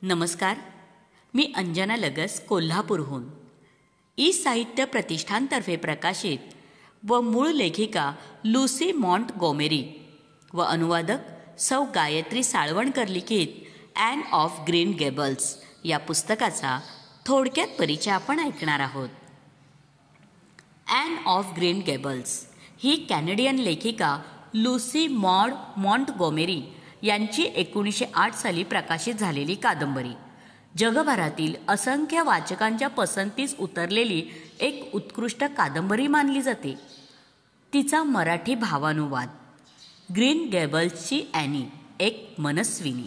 नमस्कार. मी अंजना लगस कोल्हापूरहून. ई साहित्य प्रतिष्ठानतर्फे प्रकाशित व मूळ लेखिका लुसी मॉन्टगोमेरी व अनुवादक सौ गायत्री साळवणकर लिखित ॲन ऑफ ग्रीन गॅबल्स या पुस्तकाचा थोडक्यात परिचय आपण ऐकणार आहोत. ॲन ऑफ ग्रीन गॅबल्स ही कॅनेडियन लेखिका लुसी मॉन्टगोमेरी यांची 1908 साली प्रकाशित झालेली कादंबरी. जगभरातील असंख्य वाचकांच्या पसंतीस उतरलेली एक उत्कृष्ट कादंबरी मानली जाते. तिचा मराठी भावानुवाद ग्रीन गॅबल्सची ॲनी एक मनस्विनी.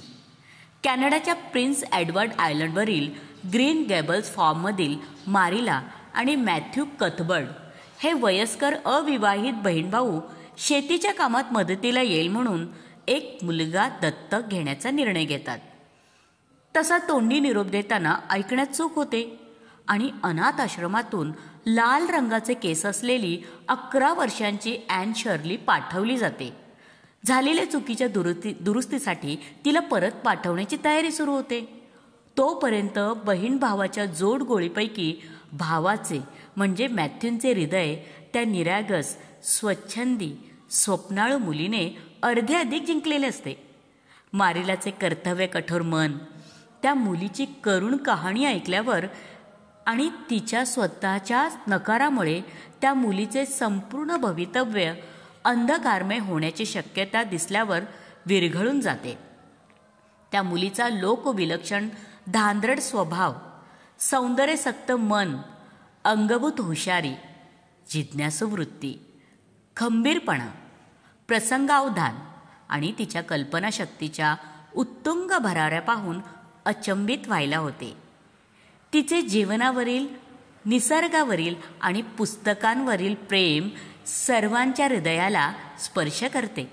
कॅनडाच्या प्रिन्स एडवर्ड आयलंडवरील ग्रीन गॅबल्स फार्ममधील मारिला आणि मॅथ्यू कथबर्ड हे वयस्कर अविवाहित बहीणभाऊ शेतीच्या कामात मदतीला येईल म्हणून एक मुलगा दत्तक घेण्याचा निर्णय घेतात. तसा तोंडी निरोप देताना ऐकण्यात चूक होते आणि अनाथ आश्रमातून लाल रंगाचे केस असलेली 11 वर्षांची ॲन शर्ली पाठवली जाते. झालेल्या चुकीच्या दुरुस्तीसाठी तिला परत पाठवण्याची तयारी सुरू होते. तोपर्यंत बहीण भावाच्या जोडगोळीपैकी भावाचे म्हणजे मॅथ्यूचे हृदय त्या निरागस स्वच्छंदी स्वप्नाळू मुलीने अर्धे अधिक जिंकलेले असते. मारिलाचे कर्तव्य कठोर मन त्या मुलीची करुण कहाणी ऐकल्यावर आणि तिच्या स्वतःच्या नकारामुळे त्या मुलीचे संपूर्ण भवितव्य अंधकारमय होण्याची शक्यता दिसल्यावर विरघळून जाते. त्या मुलीचा लोकविलक्षण धांदरट स्वभाव, सौंदर्यसक्त मन, अंगभूत हुशारी, जिज्ञासू वृत्ती, खंबीरपणा, प्रसंगावधान आणि तिच्या कल्पनाशक्तीच्या उत्तुंग भराऱ्या पाहून अचंबित व्हायला होते. तिचे जीवनावरील, निसर्गावरील आणि पुस्तकांवरील प्रेम सर्वांच्या हृदयाला स्पर्श करते.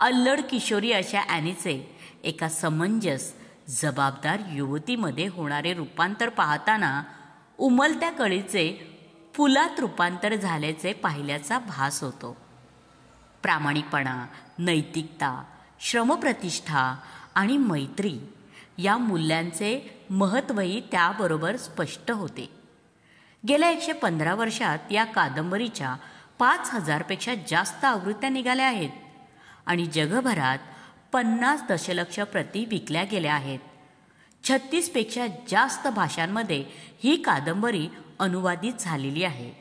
अल्लड किशोरी अशा ॲनीचे एका समंजस जबाबदार युवतीमध्ये होणारे रूपांतर पाहताना उमलत्या कळीचे फुलात रूपांतर झाल्याचे पाहिल्याचा भास होतो. प्रामाणिकपणा, नैतिकता, श्रमप्रतिष्ठा आणि मैत्री या मूल्यांचे महत्त्वही त्याबरोबर स्पष्ट होते. गेल्या 115 वर्षात या कादंबरीच्या 5000 पेक्षा जास्त आवृत्त्या निघाल्या आहेत आणि जगभरात 50 दशलक्ष प्रती विकल्या गेल्या आहेत. 36 पेक्षा जास्त भाषांमध्ये ही कादंबरी अनुवादित झालेली आहे.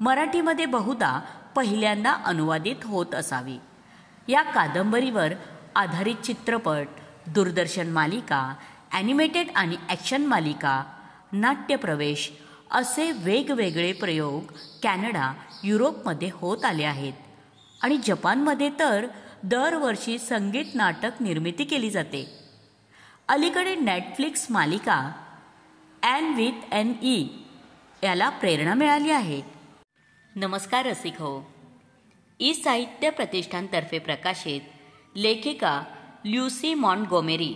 मराठीमध्ये बहुधा पहिल्यांदा अनुवादित होत असावी. या कादंबरीवर आधारित चित्रपट, दूरदर्शन मालिका, ॲनिमेटेड आणि ॲक्शन मालिका, नाट्यप्रवेश असे वेगवेगळे प्रयोग कॅनडा, युरोपमध्ये होत आले आहेत आणि जपानमध्ये तर दरवर्षी संगीत नाटक निर्मिती केली जाते. अलीकडे नेटफ्लिक्स मालिका ॲन विथ एन ई याला प्रेरणा मिळाली आहे. नमस्कार रसिक हो. ई साहित्य प्रतिष्ठानतर्फे प्रकाशित लेखिका ल्युसी मॉन्टगोमेरी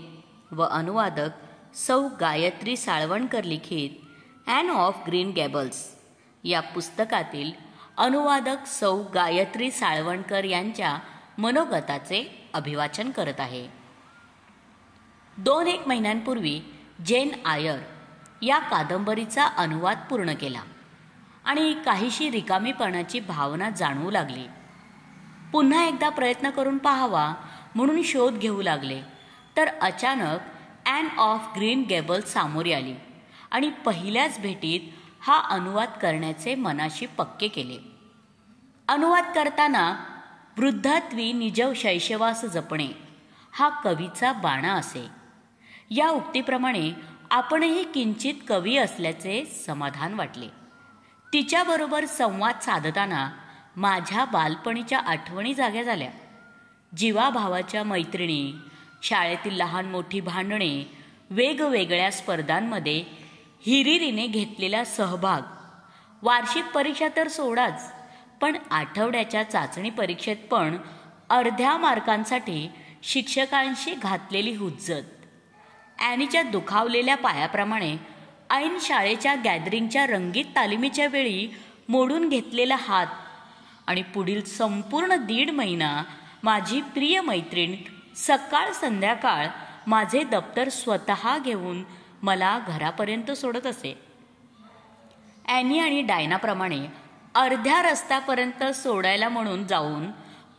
व अनुवादक सौ गायत्री साळवणकर लिखित ॲन ऑफ ग्रीन गॅबल्स या पुस्तकातील अनुवादक सौ गायत्री साळवणकर यांच्या मनोगताचे अभिवाचन करत आहे. 2-1 महिन्यांपूर्वी जेन आयर या कादंबरीचा अनुवाद पूर्ण केला आणि काहीशी रिकामीपणाची भावना जाणवू लागली. पुन्हा एकदा प्रयत्न करून पाहावा म्हणून शोध घेऊ लागले तर अचानक ॲन ऑफ ग्रीन गॅबल्स सामोरी आली आणि पहिल्याच भेटीत हा अनुवाद करण्याचे मनाशी पक्के केले. अनुवाद करताना वृद्धात्वी निजव शैशवास जपणे हा कवीचा बाणा असे. या उक्तीप्रमाणे आपणही किंचित कवी असल्याचे समाधान वाटले. तिच्याबरोबर संवाद साधताना माझ्या बालपणीच्या आठवणी जाग्या झाल्या. जीवाभावाच्या मैत्रिणी, शाळेतील लहान मोठी भांडणे, वेगवेगळ्या स्पर्धांमध्ये हिरिरीने घेतलेला सहभाग, वार्षिक परीक्षा तर सोडाच, पण आठवड्याच्या चाचणी परीक्षेत पण अर्ध्या मार्कांसाठी शिक्षकांशी घातलेली हुज्जत, ॲनीच्या दुखावलेल्या पायाप्रमाणे ऐन शाळेच्या गॅदरिंगच्या रंगीत तालिमीच्या वेळी मोडून घेतलेला हात आणि पुढील संपूर्ण 1.5 महिना माझी प्रिय मैत्रीण सकाळ संध्याकाळ माझे दप्तर स्वतः घेऊन मला घरापर्यंत सोडत असे. ॲनी आणि डायनाप्रमाणे अर्ध्या रस्त्यापर्यंत सोडायला म्हणून जाऊन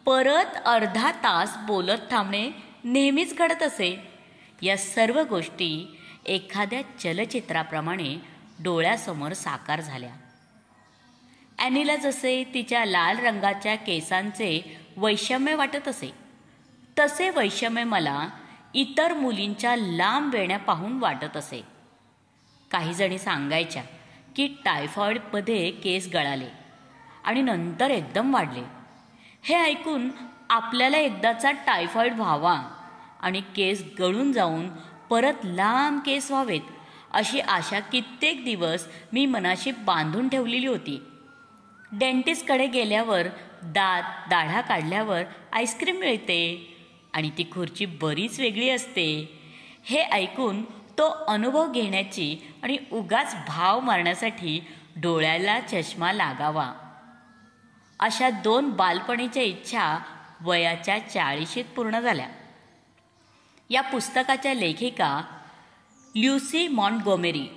परत अर्धा तास बोलत थांबणे नेहमीच घडत असे. या सर्व गोष्टी एखाद्या चलचित्राप्रमाणे डोळ्यासमोर साकार झाल्या. ॲनीला जसे तिच्या लाल रंगाच्या केसांचे वैषम्य वाटत असे, तसे वैषम्य मला इतर मुलींच्या लांब वेण्या पाहून वाटत असे. काही जणी सांगायच्या की टायफॉईडमध्ये केस गळाले आणि नंतर एकदम वाढले. हे ऐकून आपल्याला एकदाचा टायफॉईड व्हावा आणि केस गळून जाऊन परत लांब केस व्हावेत अशी आशा कित्येक दिवस मी मनाशी बांधून ठेवलेली होती. डेंटिस्टकडे गेल्यावर दाढा काढल्यावर आईस्क्रीम मिळते आणि ती खुर्ची बरीच वेगळी असते हे ऐकून तो अनुभव घेण्याची आणि उगाच भाव मारण्यासाठी डोळ्याला चष्मा लागावा अशा 2 बालपणीच्या इच्छा वयाच्या 40शीत पूर्ण झाल्या. या पुस्तकाच्या लेखिका ल्युसी मॉन्टगोमेरी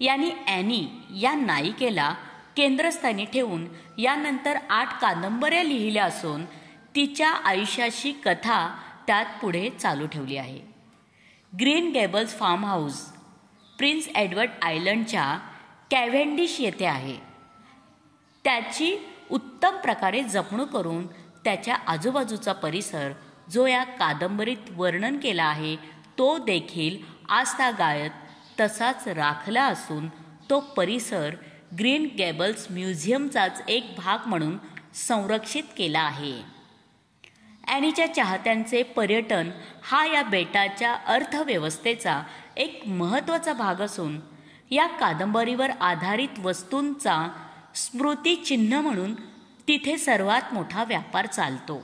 यांनी ॲनी या नायिकेला केंद्रस्थानी ठेवून यानंतर 8 कादंबऱ्या लिहिल्या असून तिच्या आयुष्याची कथा त्यात पुढे चालू ठेवली आहे. Green Gables farm house Prince Edward आयलंडच्या कॅव्हेंडिश येथे आहे. त्याची उत्तम प्रकारे जपणूक करून त्याच्या आजूबाजूचा परिसर जो या कादंबरीत वर्णन केला आहे तो देखील आजतागायत तसाच राखला असून तो परिसर ग्रीन गॅबल्स म्युझियमचाच एक भाग म्हणून संरक्षित केला आहे. ॲनीच्या चाहत्यांचे पर्यटन हा या बेटाच्या अर्थव्यवस्थेचा एक महत्त्वाचा भाग असून या कादंबरीवर आधारित वस्तूंचा स्मृतिचिन्ह म्हणून तिथे सर्वात मोठा व्यापार चालतो.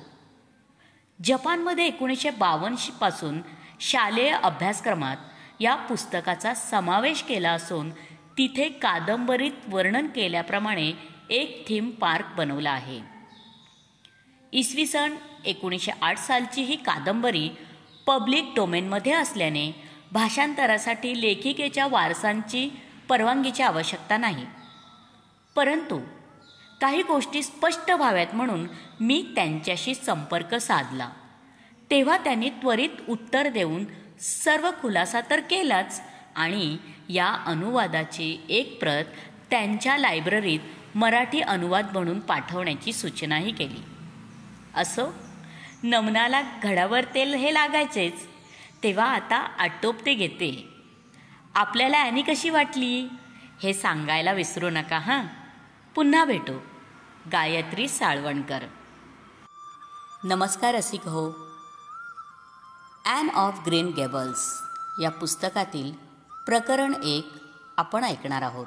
जपानमध्ये 1952 पासून शालेय अभ्यासक्रमात या पुस्तकाचा समावेश केला असून तिथे कादंबरीत वर्णन केल्याप्रमाणे एक थीम पार्क बनवला आहे. इसवी सन 1908 सालची ही कादंबरी पब्लिक डोमेनमध्ये असल्याने भाषांतरासाठी लेखिकेच्या वारसांची परवानगीची आवश्यकता नाही. परंतु काही गोष्टी स्पष्ट व्हाव्यात म्हणून मी त्यांच्याशी संपर्क साधला. तेव्हा त्यांनी त्वरित उत्तर देऊन सर्व खुलासा तर केलाच आणि या अनुवादाची एक प्रत त्यांच्या लायब्ररीत मराठी अनुवाद म्हणून पाठवण्याची सूचनाही केली. असो, नमनाला घडावर तेल हे लागायचेच, तेव्हा आता आटोपते घेते. आपल्याला ॲनी कशी वाटली हे सांगायला विसरू नका हां. पुन्हा भेटू. गायत्री साळवणकर. नमस्कार रसिक हो. ॲन ऑफ ग्रीन गॅबल्स या पुस्तकातील प्रकरण 1 आपण ऐकणार आहोत.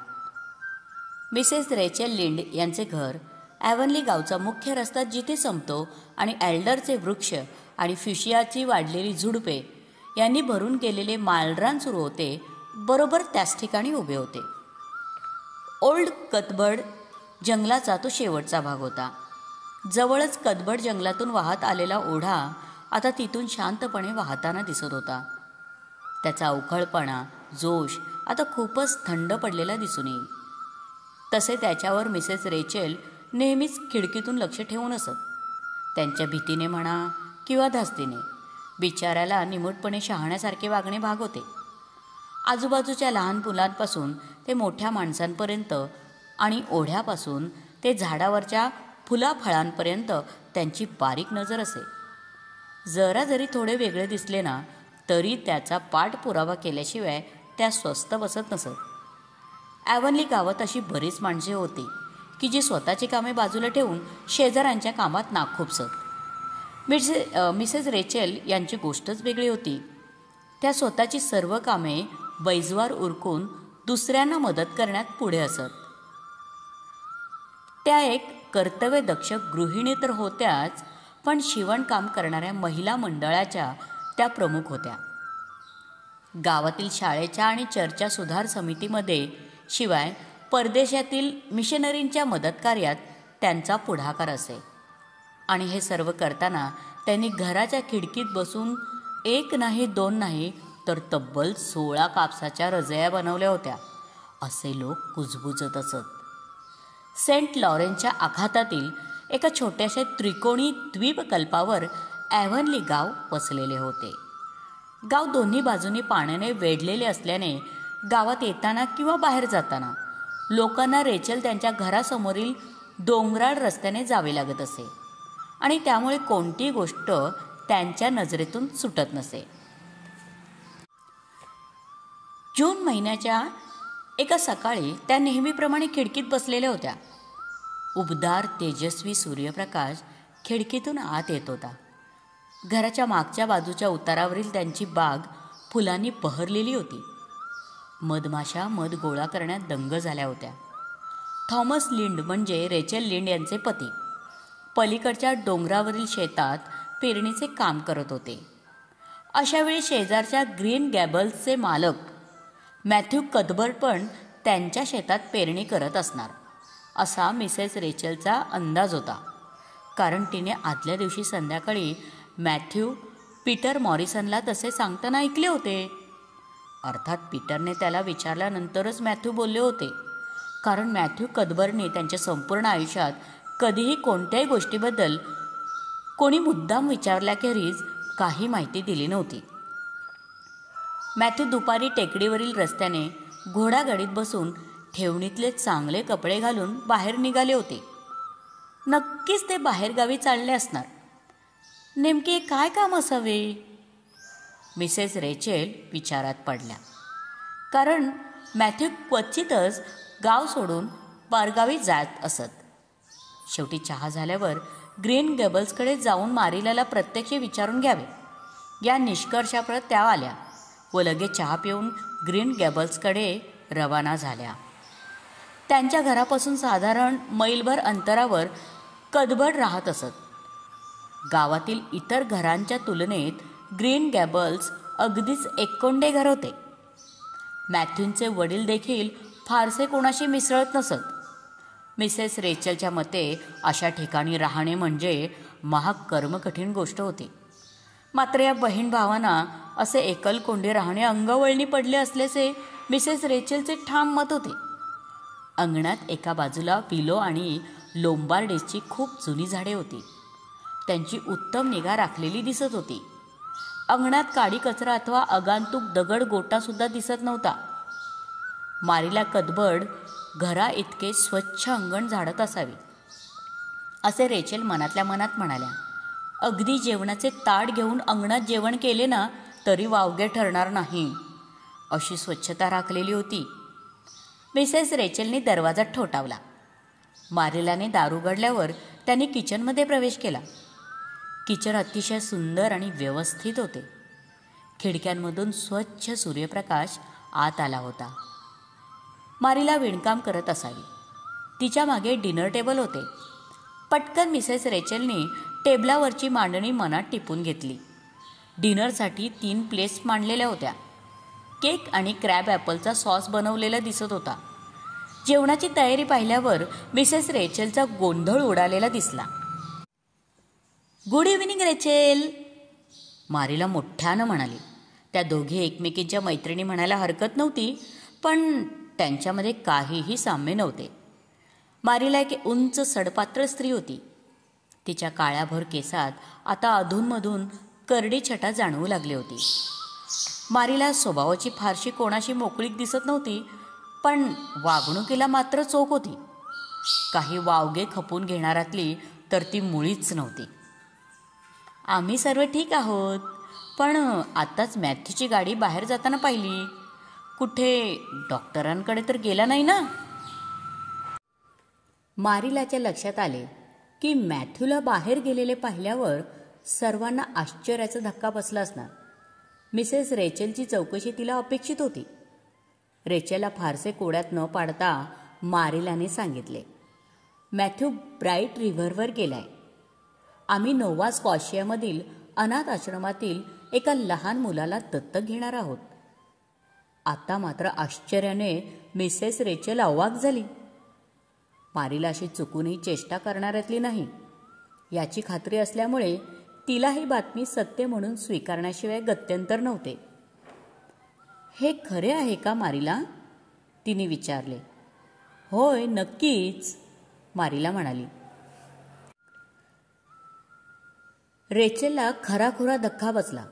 मिसेस रेचल लिंड यांचे घर ॲव्हनली गावचा मुख्य रस्ता जिथे संपतो आणि एल्डरचे वृक्ष आणि फ्युशियाची वाढलेली झुडपे यांनी भरून गेलेले मालरान सुरू होते, बरोबर त्याच ठिकाणी उभे होते. ओल्ड कथबर्ड जंगलाचा तो शेवटचा भाग होता. जवळच कथबर्ड जंगलातून वाहत आलेला ओढा आता तिथून शांतपणे वाहताना दिसत होता. त्याचा अवखळपणा, जोश आता खूपच थंड पडलेला दिसून येईल. तसे त्याच्यावर मिसेस रेचल नेहमीच खिडकीतून लक्ष ठेवून असत. त्यांच्या भीतीने म्हणा किंवा धास्तीने बिचाऱ्याला निमूटपणे शहाण्यासारखे वागणे भाग होते. आजूबाजूच्या लहान मुलांपासून ते मोठ्या माणसांपर्यंत आणि ओढ्यापासून ते झाडावरच्या फुलाफळांपर्यंत त्यांची बारीक नजर असे. जरा जरी थोडे वेगळे दिसले ना तरी त्याचा पाठपुरावा केल्याशिवाय त्या स्वस्थ बसत नसत. ॲव्हनली गावात अशी बरीच माणसे होती की जी स्वतःची कामे बाजूला ठेवून शेजाऱ्यांच्या कामात नाक खुपसत. मिसेस रेचल यांची गोष्टच वेगळी होती. त्या स्वतःची सर्व कामे बैजवार उरकून दुसऱ्यांना मदत करण्यात पुढे असत. त्या एक कर्तव्यदक्ष गृहिणी तर होत्याच, पण शिवणकाम करणाऱ्या महिला मंडळाच्या त्या प्रमुख होत्या. गावातील शाळेच्या आणि चर्चच्या सुधार समितीमध्ये शिवाय परदेशातील मिशनरींच्या मदतकार्यात त्यांचा पुढाकार असे. आणि हे सर्व करताना त्यांनी घराच्या खिडकीत बसून 1 नाही 2 नाही तर तब्बल 16 कापसाच्या रजया बनवल्या होत्या असे लोक कुजबुजत असत. सेंट लॉरेन्सच्या आखातातील एका छोट्याशा त्रिकोणी द्वीपकल्पावर ॲव्हनली गाव वसलेले होते. गाव दोन्ही बाजूनी पाण्याने वेढलेले असल्याने गावात येताना किंवा बाहेर जाताना लोकांना रेचल त्यांच्या घरासमोरील डोंगराळ रस्त्याने जावे लागत असे आणि त्यामुळे कोणतीही गोष्ट त्यांच्या नजरेतून सुटत नसे. जून महिन्याच्या एका सकाळी त्या नेहमीप्रमाणे खिडकीत बसलेल्या होत्या. उबदार तेजस्वी सूर्यप्रकाश खिडकीतून आत येत होता. घराच्या मागच्या बाजूच्या उतारावरील त्यांची बाग फुलांनी बहरलेली होती. मधमाशा मध गोळा करण्यात दंग झाल्या होत्या. थॉमस लिंड म्हणजे रेचल लिंड यांचे पती पलीकडच्या डोंगरावरील शेतात पेरणीचे काम करत होते. अशावेळी शेजारच्या ग्रीन गॅबल्सचे मालक मॅथ्यू कदबर्ड पण त्यांच्या शेतात पेरणी करत असणार असा मिसेस रेचलचा अंदाज होता, कारण तिने आदल्या दिवशी संध्याकाळी मॅथ्यू पीटर मॉरिसनला तसे सांगताना ऐकले होते. अर्थात पीटरने त्याला विचारल्यानंतरच मॅथ्यू बोलले होते, कारण मॅथ्यू कदबर्डने त्यांच्या संपूर्ण आयुष्यात कधीही कोणत्याही गोष्टीबद्दल कोणी मुद्दाम विचारल्याखेरीज काही माहिती दिली नव्हती. मॅथ्यू दुपारी टेकडीवरील रस्त्याने घोडागाडीत बसून ठेवणीतले चांगले कपडे घालून बाहेर निघाले होते. नक्कीच ते बाहेरगावी चालले असणार. नेमके काय काम असावे? मिसेस रेचेल विचारात पडल्या, कारण मॅथ्यू क्वचितच गाव सोडून परगावी जात असत. शेवटी चहा झाल्यावर ग्रीन गॅबल्सकडे जाऊन मारिलाला प्रत्यक्ष विचारून घ्यावे या निष्कर्षाप्रत त्या आल्या व लगेच चहा पिऊन ग्रीन गॅबल्सकडे रवाना झाल्या. त्यांच्या घरापासून साधारण मैलभर अंतरावर कदबर्ड राहत असत. गावातील इतर घरांच्या तुलनेत ग्रीन गॅबल्स अगदीच एककोंडे घर होते. मॅथ्यूचे वडील देखील फारसे कोणाशी मिसळत नसत. मिसेस रेचलच्या मते अशा ठिकाणी राहणे म्हणजे महाग कर्मकठीण गोष्ट होती. मात्र या बहीण भावांना असे एकलकोंडे राहणे अंगवळणी पडले असल्याचे मिसेस रेचलचे ठाम मत होते. अंगणात एका बाजूला विलो आणि लोंबार्डेसची खूप जुनी झाडे होती. त्यांची उत्तम निगा राखलेली दिसत होती. अंगणात काडी कचरा अथवा आगंतुक दगड गोटासुद्धा दिसत नव्हता. मारिला कदबर्ड घरा इतके स्वच्छ अंगण झाडत असावे असे रेचेल मनातल्या मनात म्हणाल्या. अगदी जेवणाचे ताट घेऊन अंगणात जेवण केले ना तरी वावगे ठरणार नाही अशी स्वच्छता राखलेली होती. मिसेस रेचेलने दरवाजा ठोठावला. मारिलाने दार उघडल्यावर त्यांनी किचनमध्ये प्रवेश केला. किचन अतिशय सुंदर आणि व्यवस्थित होते. खिडक्यांमधून स्वच्छ सूर्यप्रकाश आत आला होता. मारिला विणकाम करत असावी. तिच्या मागे डिनर टेबल होते. पटकन मिसेस रेचेलने टेबलावरची मांडणी मनात टिपून घेतली. डिनरसाठी 3 प्लेट्स मांडलेल्या होत्या. केक आणि क्रॅब ॲपलचा सॉस बनवलेला दिसत होता. जेवणाची तयारी पाहिल्यावर मिसेस रेचेलचा गोंधळ उडालेला दिसला. गुड इव्हिनिंग रेचेल, मारिला मोठ्यानं म्हणाली. त्या दोघी एकमेकींच्या मैत्रिणी म्हणायला हरकत नव्हती, पण त्यांच्यामध्ये काहीही साम्य नव्हते. मारिला एक उंच सडपात्र स्त्री होती. तिच्या काळ्याभोर केसात आता अधूनमधून करडी छटा जाणवू लागली होती. मारिला स्वभावाची फारशी कोणाशी मोकळीक दिसत नव्हती, पण वागणुकीला मात्र चोख होती. काही वावगे खपून घेणारातली तर ती मुळीच नव्हती. आम्ही सर्व ठीक आहोत, पण आत्ताच मॅथ्यूची गाडी बाहेर जाताना पाहिली. कुठे डॉक्टरांकडे तर गेला नाही ना? मारिलाच्या लक्षात आले की मॅथ्यूला बाहेर गेलेले पाहिल्यावर सर्वांना आश्चर्याचा धक्का बसला असणार. मिसेस रेचेलची चौकशी तिला अपेक्षित होती. रेचेलला फारसे कोड्यात न पाडता मारिलाने सांगितले, मॅथ्यू ब्राईट रिव्हरवर गेलाय. आम्ही नोव्हा स्कॉशियामधील अनाथ आश्रमातील एका लहान मुलाला दत्तक घेणार आहोत. आता मात्र आश्चर्याने मिसेस रेचेल अवाक झाली. मारिला अशी चुकूनही चेष्टा करणाऱ्यातली नाही याची खात्री असल्यामुळे तिला ही बातमी सत्य म्हणून स्वीकारण्याशिवाय गत्यंतर नव्हते. हे खरे आहे का मारिला? तिने विचारले. होय, नक्कीच, मारिला म्हणाली. रेचेलला खराखुरा धक्का बसला.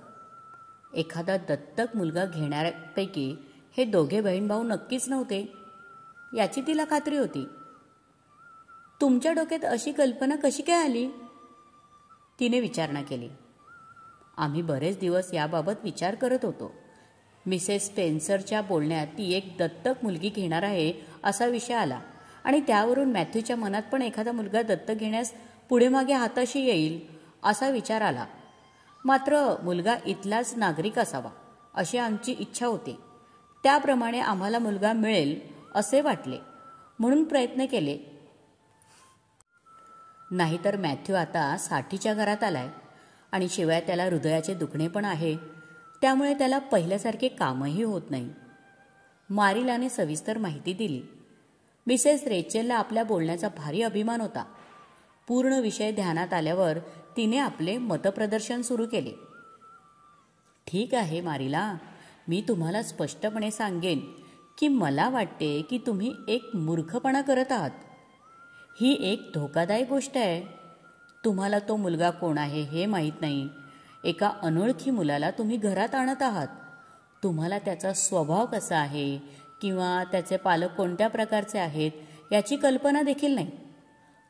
एखादा दत्तक मुलगा घेणाऱ्यापैकी हे दोघे बहीण भाऊ नक्कीच नव्हते याची तिला खात्री होती. तुमच्या डोक्यात अशी कल्पना कशी काय आली? तिने विचारणा केली. आम्ही बरेच दिवस याबाबत विचार करत होतो. मिसेस स्पेन्सरच्या बोलण्यात ती एक दत्तक मुलगी घेणार आहे असा विषय आला आणि त्यावरून मॅथ्यूच्या मनात पण एखादा मुलगा दत्तक घेण्यास पुढे मागे हाताशी येईल असा विचार आला. मात्र मुलगा इथलाच नागरिक असावा अशी आमची इच्छा होती. त्याप्रमाणे आम्हाला मुलगा मिळेल असे वाटले म्हणून प्रयत्न केले. नाहीतर मॅथ्यू आता 60च्या घरात आलाय आणि शिवाय त्याला हृदयाचे दुखणे पण आहे. त्यामुळे त्याला पहिल्यासारखे कामही होत नाही. मारिलाने सविस्तर माहिती दिली. मिसेस रेचेलला आपल्या बोलण्याचा भारी अभिमान होता. पूर्ण विषय ध्यानात आल्यावर तिने आपले मतप्रदर्शन सुरू केले. ठीक आहे मारिला, मी तुम्हाला स्पष्टपणे सांगेन की मला वाटते की तुम्ही एक मूर्खपणा करत आहात. ही एक धोकादायक गोष्ट आहे. तुम्हाला तो मुलगा कोण आहे हे माहीत नाही. एका अनोळखी मुलाला तुम्ही घरात आणत आहात. तुम्हाला त्याचा स्वभाव कसा आहे किंवा त्याचे पालक कोणत्या प्रकारचे आहेत याची कल्पना देखील नाही.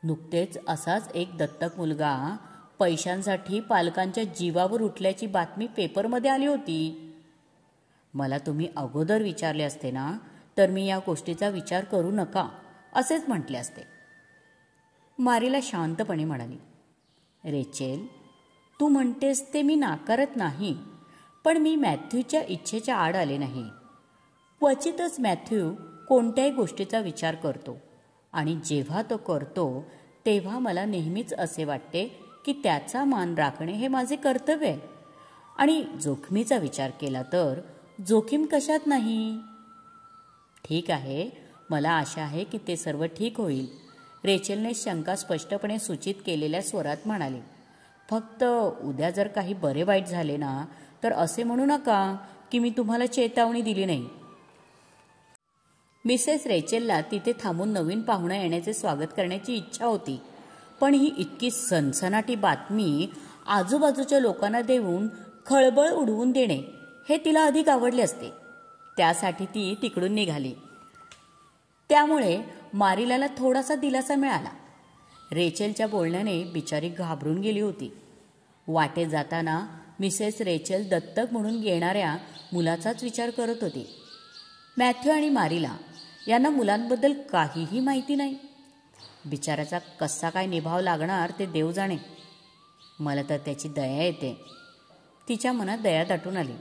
नुकतेच असाच एक दत्तक मुलगा पैशांसाठी पालकांच्या जीवावर उठल्याची बातमी पेपरमध्ये आली होती. मला तुम्ही अगोदर विचारले असते ना तर मी या गोष्टीचा विचार करू नका असेच म्हटले असते. मारिला शांतपणे म्हणाली. रेचेल, तू म्हणतेस ते मी नाकारत नाही, पण मी मॅथ्यूच्या इच्छेच्या आड आले नाही. क्वचितच मॅथ्यू कोणत्याही गोष्टीचा विचार करतो आणि जेव्हा तो करतो तेव्हा मला नेहमीच असे वाटते की त्याचा मान राखणे हे माझे कर्तव्य आहे. आणि जोखमीचा विचार केला तर जोखीम कशात नाही. ठीक आहे, मला आशा आहे की ते सर्व ठीक होईल, रेचेलने शंका स्पष्टपणे सूचित केलेल्या स्वरात म्हणाली. फक्त उद्या जर काही बरे वाईट झाले ना तर असे म्हणू नका की मी तुम्हाला चेतावणी दिली नाही. मिसेस रेचेलला तिथे थांबून नवीन पाहुणा येण्याचे स्वागत करण्याची इच्छा होती, पण ही इतकी सनसनाटी बातमी आजूबाजूच्या लोकांना देऊन खळबळ उडवून देणे हे तिला अधिक आवडले असते. त्यासाठी ती तिकडून निघाली. त्यामुळे मारिलाला थोडासा दिलासा मिळाला. रेचेलच्या बोलण्याने बिचारी घाबरून गेली होती. वाटेत जाताना मिसेस रेचेल दत्तक म्हणून येणाऱ्या मुलाचाच विचार करत होती. मॅथ्यू आणि मारिला यांना मुलांबद्दल काहीही माहिती नाही. बिचाराचा कसा काय निभाव लागणार ते देव जाणे. मला तर त्याची दया येते. तिच्या मनात दया दाटून आली.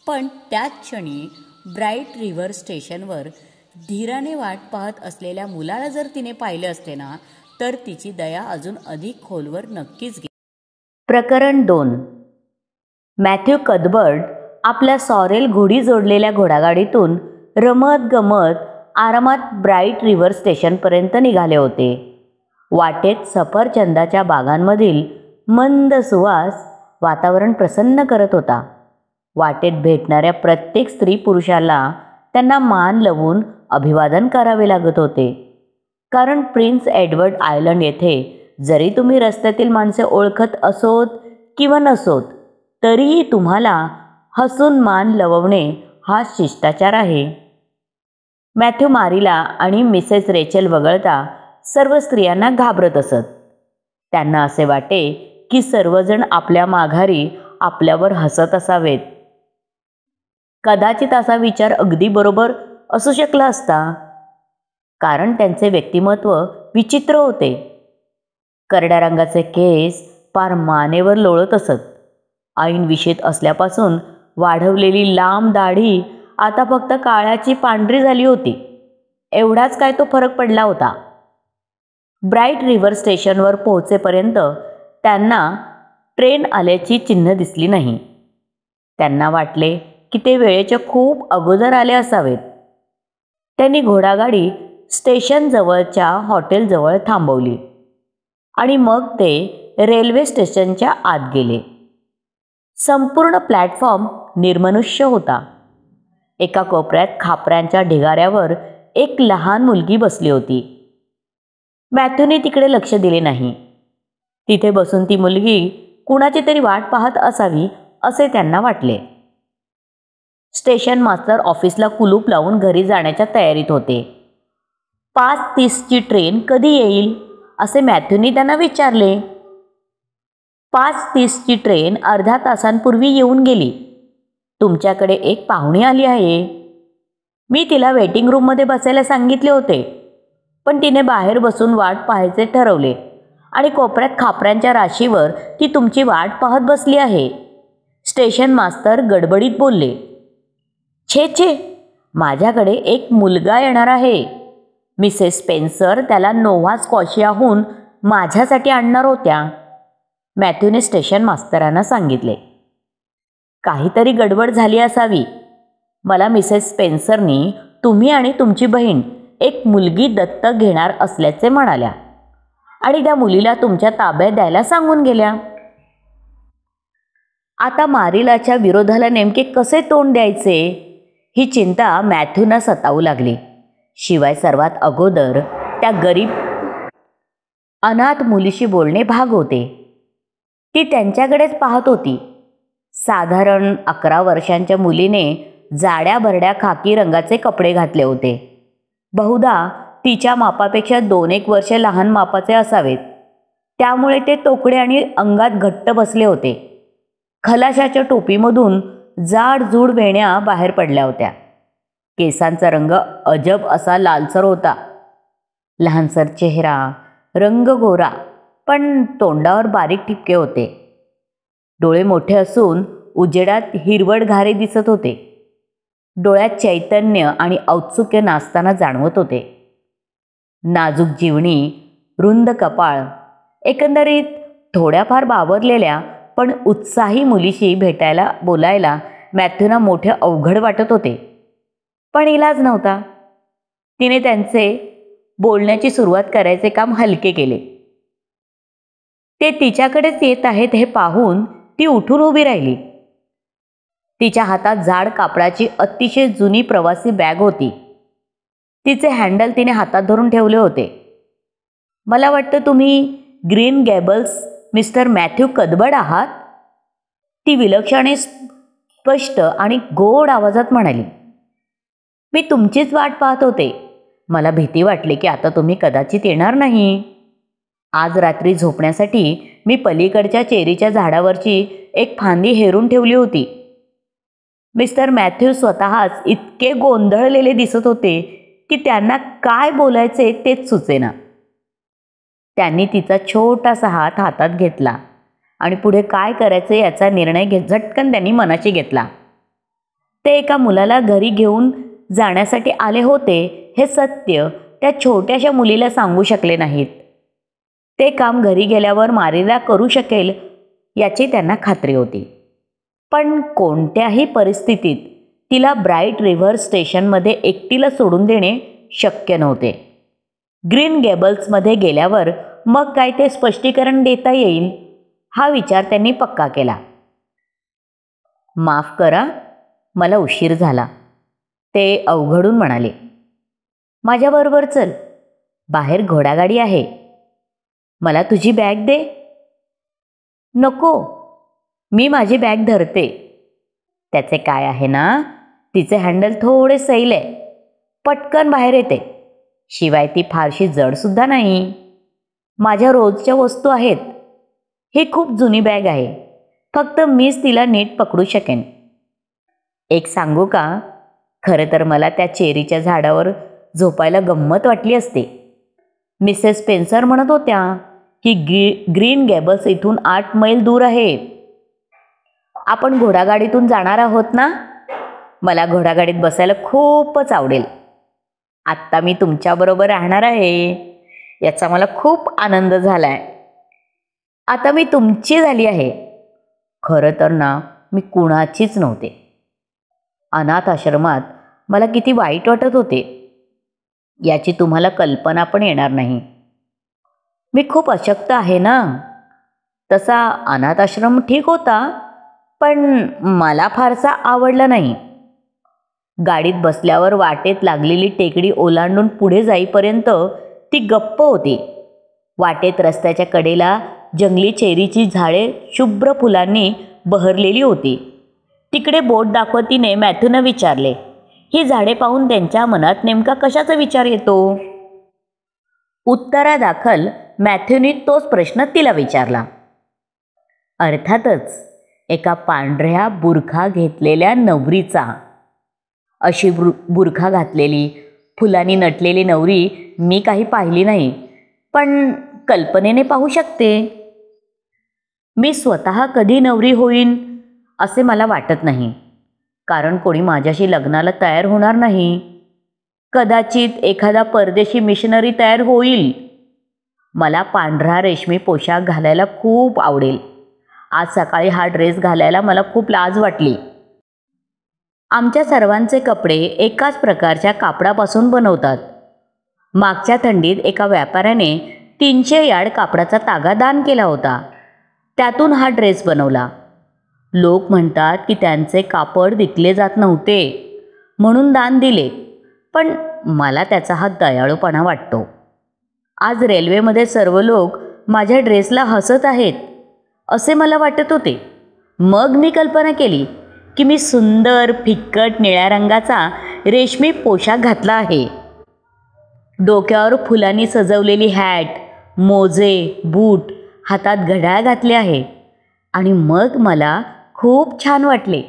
पण त्याच क्षणी ब्राईट रिव्हर स्टेशनवर धीराने वाट पाहत असलेल्या मुलाला जर तिने पाहिले असते ना तर तिची दया अजून अधिक खोलवर नक्कीच गेली. प्रकरण 2. मॅथ्यू कदबर्ड आपल्या सॉरेल घोडी जोडलेल्या घोडागाडीतून रमत गमत आरामात ब्राईट रिव्हर स्टेशनपर्यंत निघाले होते. वाटेत सफरचंदाच्या बागांमधील मंद सुवास वातावरण प्रसन्न करत होता. वाटेत भेटणाऱ्या प्रत्येक स्त्री पुरुषाला त्यांना मान लावून अभिवादन करावे लागत होते. कारण प्रिन्स एडवर्ड आयलंड येथे जरी तुम्ही रस्त्यातील माणसे ओळखत असोत किंवा नसोत तरीही तुम्हाला हसून मान लवणे हा शिष्टाचार आहे. मॅथ्यू मारिला आणि मिसेस रेचेल वगळता सर्व स्त्रियांना घाबरत असत. त्यांना असे वाटे की सर्वजण आपल्या माघारी आपल्यावर हसत असावेत. कदाचित असा विचार अगदी बरोबर असू शकला असता, कारण त्यांचे व्यक्तिमत्व विचित्र होते. करड्या रंगाचे केस पार मानेवर लोळत असत. ऐन विशेत असल्यापासून वाढवलेली लांब दाढी आता फक्त काळ्याची पांढरी झाली होती. एवढाच काय तो फरक पडला होता. ब्राईट रिव्हर स्टेशनवर पोहोचेपर्यंत त्यांना ट्रेन आल्याची चिन्ह दिसली नाही. त्यांना वाटले की ते वेळेच्या खूप अगोदर आले असावेत. त्यांनी घोडागाडी स्टेशनजवळच्या हॉटेलजवळ थांबवली आणि मग ते रेल्वे स्टेशनच्या आत गेले. संपूर्ण प्लॅटफॉर्म निर्मनुष्य होता. एका कोपऱ्यात खापऱ्यांच्या ढिगाऱ्यावर एक लहान मुलगी बसली होती. मॅथ्यूने तिकडे लक्ष दिले नाही. तिथे बसून ती मुलगी कुणाची तरी वाट पाहत असावी असे त्यांना वाटले. स्टेशन मास्तर ऑफिसला कुलूप लावून घरी जाण्याच्या तयारीत होते. 5:30ची ट्रेन कधी येईल असे मॅथ्यूने त्यांना विचारले. 5:30ची ट्रेन अर्ध्या तासांपूर्वी येऊन गेली. तुमच्याकडे एक पाहुणी आली आहे. मी तिला वेटिंग रूममध्ये बसायला सांगितले होते, पण तिने बाहेर बसून वाट पाहायचे ठरवले आणि कोपऱ्यात खापऱ्यांच्या राशीवर ती तुमची वाट पाहत बसली आहे. स्टेशन मास्तर गडबडीत बोलले. छे छे, माझ्याकडे एक मुलगा येणार आहे. मिसेस स्पेन्सर त्याला नोव्हा स्कॉशियाहून माझ्यासाठी आणणार होत्या. मॅथ्यूने स्टेशन मास्तरांना सांगितले. काहीतरी गडबड झाली असावी. मला मिसेस स्पेन्सरनी तुम्ही आणि तुमची बहीण एक मुलगी दत्तक घेणार असल्याचे म्हणाल्या आणि त्या मुलीला तुमच्या ताब्यात द्यायला सांगून गेल्या. आता मारिलाच्या विरोधाला नेमके कसे तोंड द्यायचे ही चिंता मॅथ्यूना सतावू लागली. शिवाय सर्वात अगोदर त्या गरीब अनाथ मुलीशी बोलणे भाग होते. ती त्यांच्याकडेच पाहत होती. साधारण 11 वर्षांच्या मुलीने जाड्या भरड्या खाकी रंगाचे कपडे घातले होते. बहुधा तिच्या मापापेक्षा 2-1 वर्ष लहान मापाचे असावेत. त्यामुळे ते तोकडे आणि अंगात घट्ट बसले होते. खलाशाच्या टोपीमधून जाडजूड वेण्या बाहेर पडल्या होत्या. केसांचा रंग अजब असा लालसर होता. लहानसर चेहरा, रंग गोरा, पण तोंडावर बारीक ठिपके होते. डोळे मोठे असून उजेडात हिरवट घारे दिसत होते. डोळ्यात चैतन्य आणि औत्सुक्य नाचताना जाणवत होते. नाजूक जीवनी, रुंद कपाळ, एकंदरीत थोड्याफार बावरलेल्या पण उत्साही मुलीशी भेटायला बोलायला मॅथ्यूना मोठे अवघड वाटत होते. पण इलाज नव्हता. तिने त्यांचे बोलण्याची सुरुवात करायचे काम हलके केले. ते तिच्याकडेच येत आहेत हे पाहून ती उठून उभी राहिली. तिच्या हातात जाड कापडाची अतिशय जुनी प्रवासी बॅग होती. तिचे हँडल तिने हातात धरून ठेवले होते. मला वाटतं तुम्ही ग्रीन गॅबल्स मिस्टर मॅथ्यू कदबड आहात, ती विलक्षण स्पष्ट आणि गोड आवाजात म्हणाली. मी तुमचीच वाट पाहत होते. मला भीती वाटली की आता तुम्ही कदाचित येणार नाही. आज रात्री झोपण्यासाठी मी पलीकडच्या चेरीच्या झाडावरची एक फांदी हेरून ठेवली होती. मिस्टर मॅथ्यू स्वतःच इतके गोंधळलेले दिसत होते की त्यांना काय बोलायचे तेच सुचेना. त्यांनी तिचा छोटासा हात हातात घेतला आणि पुढे काय करायचे याचा निर्णय झटकन त्यांनी मनाशी घेतला. ते एका मुलाला घरी घेऊन जाण्यासाठी आले होते हे सत्य त्या छोट्याशा मुलीला सांगू शकले नाहीत. ते काम घरी गेल्यावर मारिला करू शकेल याची त्यांना खात्री होती. पण कोणत्याही परिस्थितीत तिला ब्राईट रिव्हर स्टेशनमध्ये एकटीला सोडून देणे शक्य नव्हते. ग्रीन गॅबल्समध्ये गेल्यावर मग काय ते स्पष्टीकरण देता येईल हा विचार त्यांनी पक्का केला. माफ करा, मला उशीर झाला, ते अवघडून म्हणाले. माझ्याबरोबर चल, बाहेर घोडागाडी आहे. मला तुझी बॅग दे. नको, मी माझी बॅग धरते. त्याचे काय आहे ना, तिचे हँडल थोडे सैल आहे, पटकन बाहेर येते. शिवाय ती फारशी जडसुद्धा नाही. माझ्या रोजच्या वस्तू आहेत. ही खूप जुनी बॅग आहे, फक्त मीच तिला नीट पकडू शकेन. एक सांगू का, खरं तर मला त्या चेरीच्या झाडावर झोपायला गंमत वाटली असते. मिसेस स्पेन्सर म्हणत होत्या की ग्रीन गॅबल्स इथून 8 मैल दूर आहे. आपण घोडागाडीतून जाणार आहोत ना. मला घोडागाडीत बसायला खूपच आवडेल. आत्ता मी तुमच्याबरोबर राहणार आहे, याचा मला खूप आनंद झाला आहे. आता मी तुमची झाली आहे. खरं तर ना, मी कुणाचीच नव्हते. अनाथ आश्रमात मला किती वाईट वाटत होते याची तुम्हाला कल्पना पण येणार नाही. मी खूप अशक्त आहे ना. तसा अनाथ आश्रम ठीक होता, पण मला फारसा आवडला नाही. गाडीत बसल्यावर वाटेत लागलेली टेकडी ओलांडून पुढे जाईपर्यंत ती गप्प होती. वाटेत रस्त्याच्या कडेला जंगली चेरीची झाडे शुभ्र फुलांनी बहरलेली होती. तिकडे बोट दाखवत तिने मॅथ्यूनं विचारले, ही झाडे पाहून त्यांच्या मनात नेमका कशाचा विचार येतो? उत्तरादाखल मॅथ्यूने तोच प्रश्न तिला विचारला. अर्थातच एका पांढऱ्या बुरखा घेतलेल्या नवरीचा. अशी बुरखा घातलेली फुलांनी नटलेली नवरी मी काही पाहिली नाही, पण कल्पनेने पाहू शकते. मी स्वतः कधी नवरी होईन असे मला वाटत नाही, कारण कोणी माझ्याशी लग्नाला तयार होणार नाही. कदाचित एखादा परदेशी मिशनरी तयार होईल. मला पांढरा रेशमी पोशाख घालायला खूप आवडेल. आज सकाळी हा ड्रेस घालायला मला खूप लाज वाटली. आमच्या सर्वांचे कपडे एकाच प्रकारच्या कापडापासून बनवतात. मागच्या थंडीत एका व्यापाऱ्याने 300 यार्ड कापडाचा तागा दान केला होता. त्यातून हा ड्रेस बनवला. लोक म्हणतात की त्यांचे कापड विकले जात नव्हते म्हणून दान दिले, पण मला त्याचा हा दयाळूपणा वाटतो. आज रेल्वेमध्ये सर्व लोक माझ्या ड्रेसला हसत आहेत असे मला वाटत होते. मग मी कल्पना केली की मी सुंदर फिक्कट निळ्या रंगाचा रेशमी पोशाख घातला आहे. डोक्यावर फुलांनी सजवलेली हॅट, मोजे, बूट, हातात घड्याळ घातले आहे. आणि मग मला खूप छान वाटले.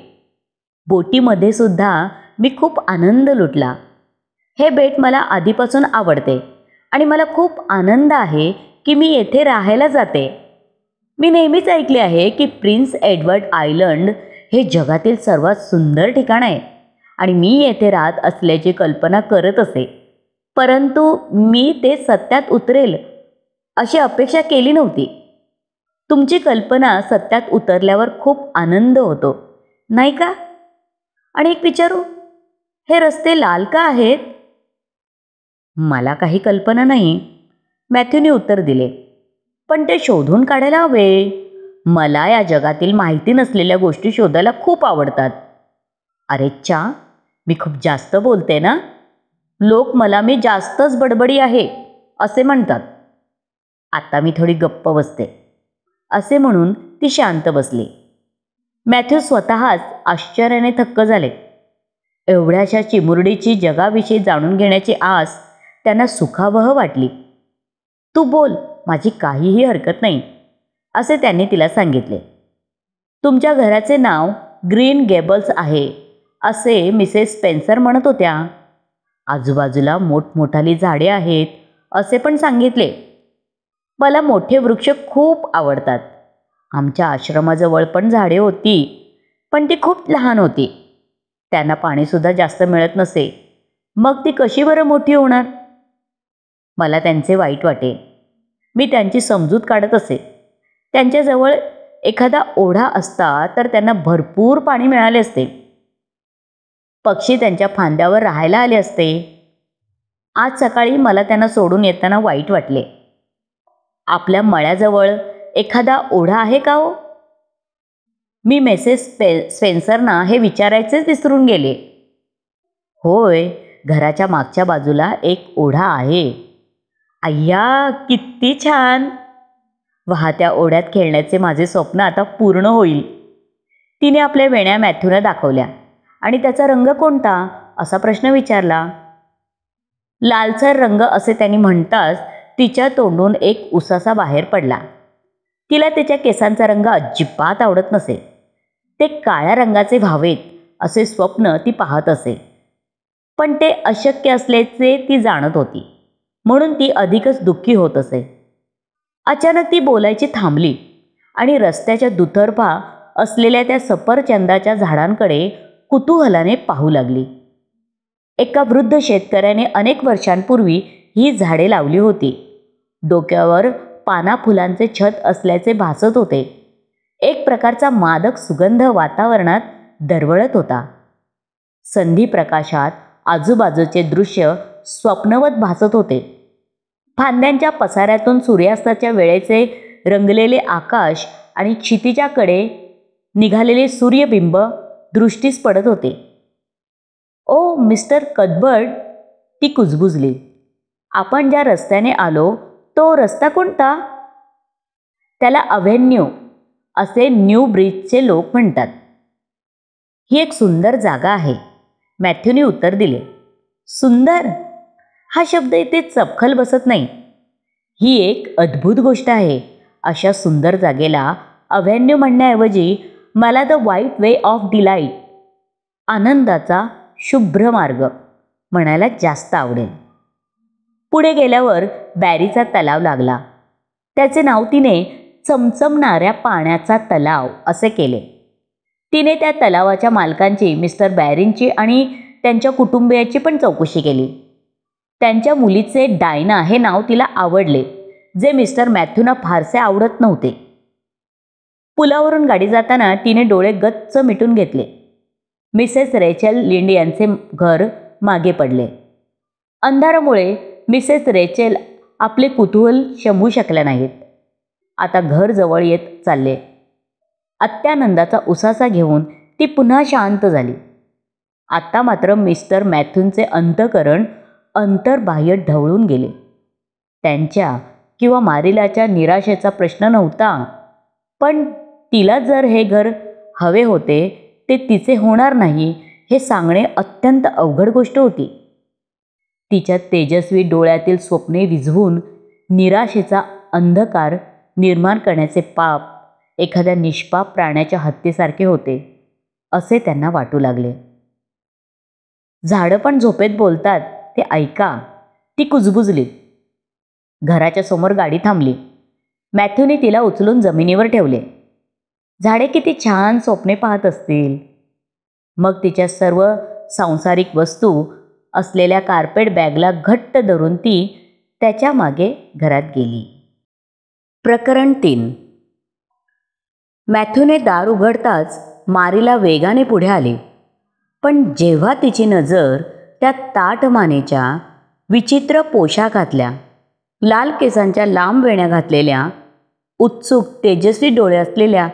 बोटीमध्ये सुद्धा मी खूप आनंद लुटला. हे बेट मला आधीपासून आवडते आणि मला खूप आनंद आहे की मी येथे राहायला जाते. मी नेहमीच ऐकले आहे की प्रिन्स एडवर्ड आयलंड हे जगातील सर्वात सुंदर ठिकाण आहे आणि मी येथे राहत असल्याची कल्पना करत असे, परंतु मी ते सत्यात उतरेल अशी अपेक्षा केली नव्हती. तुमची कल्पना सत्यात उतरल्यावर खूप आनंद होतो, नाही का? आणि एक विचारू, हे रस्ते लाल का आहेत? मला काही कल्पना नाही, मॅथ्यूने उत्तर दिले. पण ते शोधून काढायला हवे. मला या जगातील माहिती नसलेल्या गोष्टी शोधायला खूप आवडतात. अरे चा, मी खूप जास्त बोलते ना? लोक मला मी जास्तच बडबडी आहे असे म्हणतात. आता मी थोडी गप्प बसते असे म्हणून ती शांत बसली. मॅथ्यू स्वतःच आश्चर्याने थक्क झाले. एवढ्याशा चिमुरडीची जगाविषयी जाणून घेण्याची आस त्यांना सुखावह वाटली. तू बोल, माझी काहीही हरकत नाही असे त्यांनी तिला सांगितले. तुमच्या घराचे नाव ग्रीन गेबल्स आहे असे मिसेस स्पेन्सर म्हणत होत्या. आजूबाजूला मोठमोठाली झाडे आहेत असे पण सांगितले. मला मोठे वृक्ष खूप आवडतात. आमच्या आश्रमाजवळ पण झाडे होती, पण ती खूप लहान होती. त्यांना पाणीसुद्धा जास्त मिळत नसे. मग ती कशी बरं मोठी होणार? मला त्यांचे वाईट वाटे. मी त्यांची समजूत काढत असे. त्यांच्याजवळ एखादा ओढा असता तर त्यांना भरपूर पाणी मिळाले असते. पक्षी त्यांच्या फांद्यावर राहायला आले असते. आज सकाळी मला त्यांना सोडून येताना वाईट वाटले. आपल्या मळ्याजवळ एखादा ओढा आहे का हो? मी मिसेस स्पेन्सरना हे विचारायचेच विसरून गेले. होय, घराच्या मागच्या बाजूला एक ओढा आहे. अय्या, किती छान! वाहत्या ओढ्यात खेळण्याचे माझे स्वप्न आता पूर्ण होईल. तिने आपल्या वेण्या मॅथ्यूला दाखवल्या आणि त्याचा रंग कोणता असा प्रश्न विचारला. लालसर रंग असे त्यांनी म्हणताच तिच्या तोंडून एक उसासा बाहेर पडला. तिला तिच्या केसांचा रंग अजिबात आवडत नसे. ते काळ्या रंगाचे व्हावेत असे स्वप्न ती पाहत असे, पण ते अशक्य असल्याचे ती जाणत होती, म्हणून ती अधिकच दुःखी होत असे. अचानक ती बोलायची थांबली आणि रस्त्याच्या दुतर्फा असलेल्या त्या सफरचंदाच्या झाडांकडे कुतूहलाने पाहू लागली. एका वृद्ध शेतकऱ्याने अनेक वर्षांपूर्वी ही झाडे लावली होती. डोक्यावर पाना फुलांचे छत असल्याचे भासत होते. एक प्रकारचा मादक सुगंध वातावरणात दरवळत होता. संधी प्रकाशात आजूबाजूचे दृश्य स्वप्नवत भासत होते. फांद्यांच्या पसाऱ्यातून सूर्यास्ताच्या वेळेचे रंगलेले आकाश आणि क्षितिजाकडे निघालेले सूर्यबिंब दृष्टीस पडत होते. ओ मिस्टर कदबर्ड, ती कुजबुजली. आपण ज्या रस्त्याने आलो तो रस्ता कोणता? त्याला अव्हेन्यू असे न्यू ब्रिजचे लोक म्हणतात. ही एक सुंदर जागा आहे, मॅथ्यूने उत्तर दिले. सुंदर हा शब्द इथे चपखल बसत नाही. ही एक अद्भुत गोष्ट आहे. अशा सुंदर जागेला अव्हेन्यू म्हणण्याऐवजी मला the white way of delight, आनंदाचा शुभ्र मार्ग म्हणायला जास्त आवडेल. पुढे गेल्यावर बॅरीचा तलाव लागला. त्याचे नाव तिने चमचमणाऱ्या पाण्याचा तलाव असे केले. तिने त्या तलावाच्या मालकांची, मिस्टर बॅरींची आणि त्यांच्या कुटुंबियाची पण चौकशी केली. त्यांच्या मुलीचे डायना हे नाव तिला आवडले, जे मिस्टर मॅथ्यूना फारसे आवडत नव्हते. पुलावरून गाडी जाताना तिने डोळे गच्च मिटून घेतले. मिसेस रेचल लिंड यांचे घर मागे पडले. अंधारामुळे मिसेस रेचल आपले कुतूहल शमवू शकल्या नाहीत. आता घर जवळ येत चालले. अत्यानंदाचा उसासा घेऊन ती पुन्हा शांत झाली. आत्ता मात्र मिस्टर मॅथ्यूंचे अंतःकरण अंतर्बाह्य ढवळून गेले. त्यांच्या किंवा मारिलाच्या निराशेचा प्रश्न नव्हता, पण तिला जर हे घर हवे होते ते तिचे होणार नाही हे सांगणे अत्यंत अवघड गोष्ट होती. तिच्या तेजस्वी डोळ्यातील स्वप्ने विझवून निराशेचा अंधकार निर्माण करण्याचे पाप एखाद्या निष्पाप प्राण्याच्या हत्येसारखे होते असे त्यांना वाटू लागले. झाडं पण झोपेत बोलतात ते ऐका, ती कुजबुजली. घराच्या समोर गाडी थांबली. मॅथ्यूने तिला उचलून जमिनीवर ठेवले. झाडे किती छान स्वप्ने पाहत असतील. मग तिच्या सर्व सांसारिक वस्तू असलेल्या कार्पेट बॅगला घट्ट धरून ती त्याच्या मागे घरात गेली. प्रकरण 3. मॅथ्यूने दार उघडताच मारीला वेगाने पुढे आली. पण जेव्हा तिची नजर त्या ताठ मानेच्या, विचित्र पोशाखातल्या, लाल केसांच्या लांब वेण्या घातलेल्या, उत्सुक तेजस्वी डोळे असलेल्या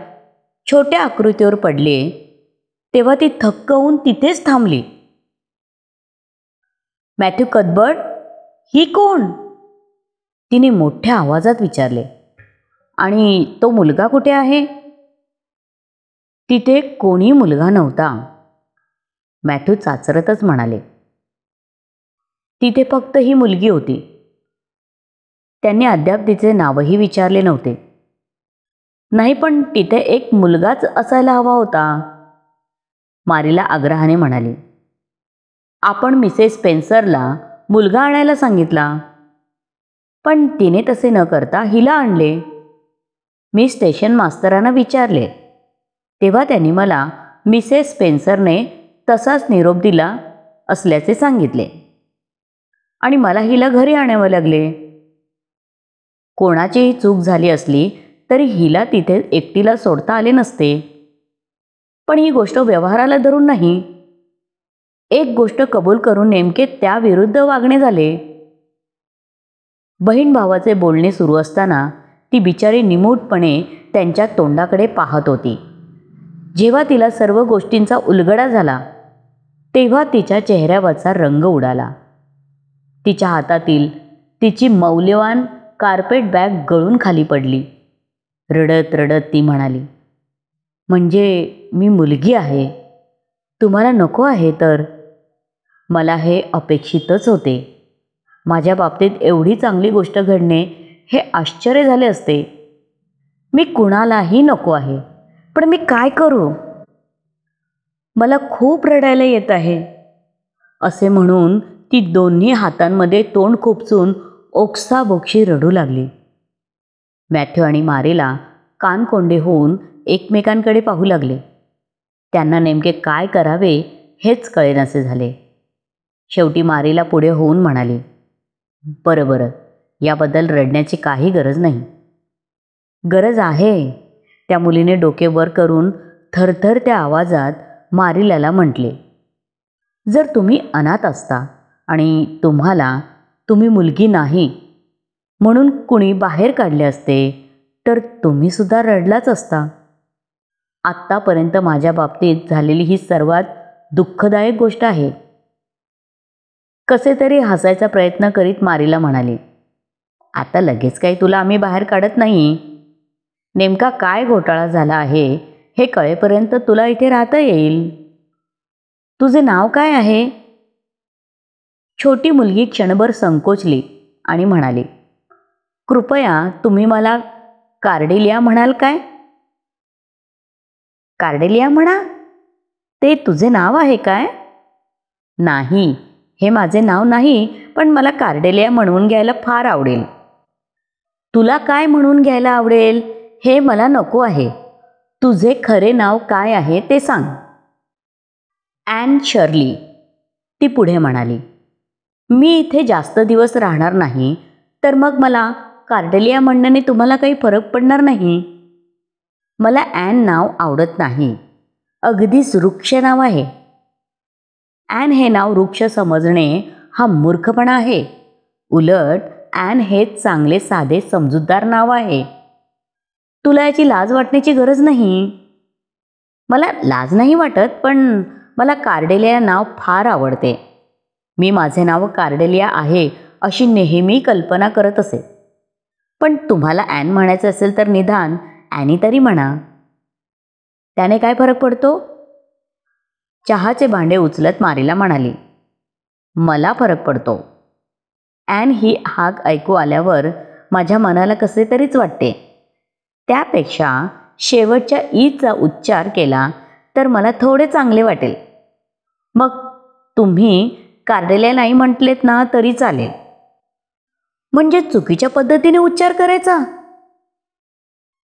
छोट्या आकृतीवर पडली, तेव्हा ती थक्क होऊन तिथेच थांबली. मॅथ्यू कदबर्ड, ही कोण? तिने मोठ्या आवाजात विचारले. आणि तो मुलगा कुठे आहे? तिथे कोणी मुलगा नव्हता. मॅथ्यू चाचरतच म्हणाले. तिथे फक्त ही मुलगी होती. त्यांनी अद्याप तिचे नावही विचारले नव्हते. नाही, पण तिथे एक मुलगाच असायला हवा होता, मारीला आग्रहाने म्हणाली. आपण मिसेस स्पेन्सरला मुलगा आणायला सांगितला, पण तिने तसे न करता हिला आणले. मी स्टेशन मास्तरांना विचारले, तेव्हा त्यांनी मला मिसेस स्पेन्सरने तसाच निरोप दिला असल्याचे सांगितले आणि मला हिला घरी आणावे लागले. कोणाचीही चूक झाली असली तरी हिला तिथे एकटीला सोडता आले नसते. पण ही गोष्ट व्यवहाराला धरून नाही. एक गोष्ट कबूल करून नेमके त्याविरुद्ध वागणे झाले. बहीण भावाचे बोलणे सुरू असताना ती बिचारी निमूटपणे त्यांच्या तोंडाकडे पाहत होती. जेव्हा तिला सर्व गोष्टींचा उलगडा झाला तेव्हा तिच्या चेहऱ्यावरचा रंग उडाला. तिच्या हातातील तिची मौल्यवान कार्पेट बॅग गळून खाली पडली. रडत रडत ती म्हणाली, म्हणजे मी मुलगी आहे, तुम्हाला नको आहे तर? मला हे अपेक्षितच होते. माझ्या बाबतीत एवढी चांगली गोष्ट घडणे हे आश्चर्य झाले असते. मी कुणालाही नको आहे, पण मी काय करू? मला खूप रडायला येत आहे, असे म्हणून ती दोन्ही हातांमध्ये तोंड खुपसून ओक्साबोक्शी रडू लागली. मॅथ्यू आणि मारीला कानकोंडे होऊन एकमेकांकडे पाहू लागले. त्यांना नेमके काय करावे हेच कळेनासे झाले. शेवटी मारीला पुढे होऊन म्हणाली, बरं बरं, याबद्दल रडण्याची काही गरज नाही. गरज आहे, त्या मुलीने डोके वर करून थरथर त्या आवाजात मारिलाला म्हटले. जर तुम्ही अनाथ असता आणि तुम्ही मुलगी नाही म्हणून कुणी बाहेर काढले असते तर तुम्हीसुद्धा रडलाच असता. आत्तापर्यंत माझ्या बाबतीत झालेली ही सर्वात दुःखदायक गोष्ट आहे. कसे तरी हसायचा प्रयत्न करीत मारीला म्हणाली, आता लगेच काही तुला आम्ही बाहेर काढत नाही. नेमका काय घोटाळा झाला आहे हे कळेपर्यंत तुला इथे राहता येईल. तुझे नाव काय आहे? छोटी मुलगी क्षणभर संकोचली आणि म्हणाली, कृपया तुम्ही मला कार्डेलिया म्हणाल काय? कार्डेलिया म्हणा? ते तुझे नाव आहे काय? नाही, हे माझे नाव नाही, पण मला कार्डेलिया म्हणून घ्यायला फार आवडेल. तुला काय म्हणून घ्यायला आवडेल हे मला नको आहे. तुझे खरे नाव काय आहे ते सांग. ॲन शर्ली, ती पुढे म्हणाली. मी इथे जास्त दिवस राहणार नाही, तर मग मला कार्डेलिया म्हणण्याने तुम्हाला काही फरक पडणार नाही. मला ॲन नाव आवडत नाही. अगदीच वृक्ष नाव आहे. ॲन हे नाव वृक्ष समजणे हा मूर्खपणा आहे. उलट ॲन हे चांगले साधे समजूतदार नाव आहे. तुला याची लाज वाटण्याची गरज नाही. मला लाज नाही वाटत, पण मला कार्डेलिया नाव फार आवडते. मी माझे नाव कार्डेलिया आहे अशी नेहमी कल्पना करत असे. पण तुम्हाला ॲन म्हणायचं असेल तर निदान ॲनी तरी म्हणा. त्याने काय फरक पडतो? चहाचे भांडे उचलत मारीला म्हणाली, मला फरक पडतो. ॲन ही हाक ऐकू आल्यावर माझ्या मनाला कसे तरीच वाटते. त्यापेक्षा शेवटच्या ईचा उच्चार केला तर मला थोडे चांगले वाटेल. मग तुम्ही कार्डेलिया नाही म्हटलेत ना तरी चालेल. म्हणजे चुकीच्या पद्धतीने उच्चार करायचा?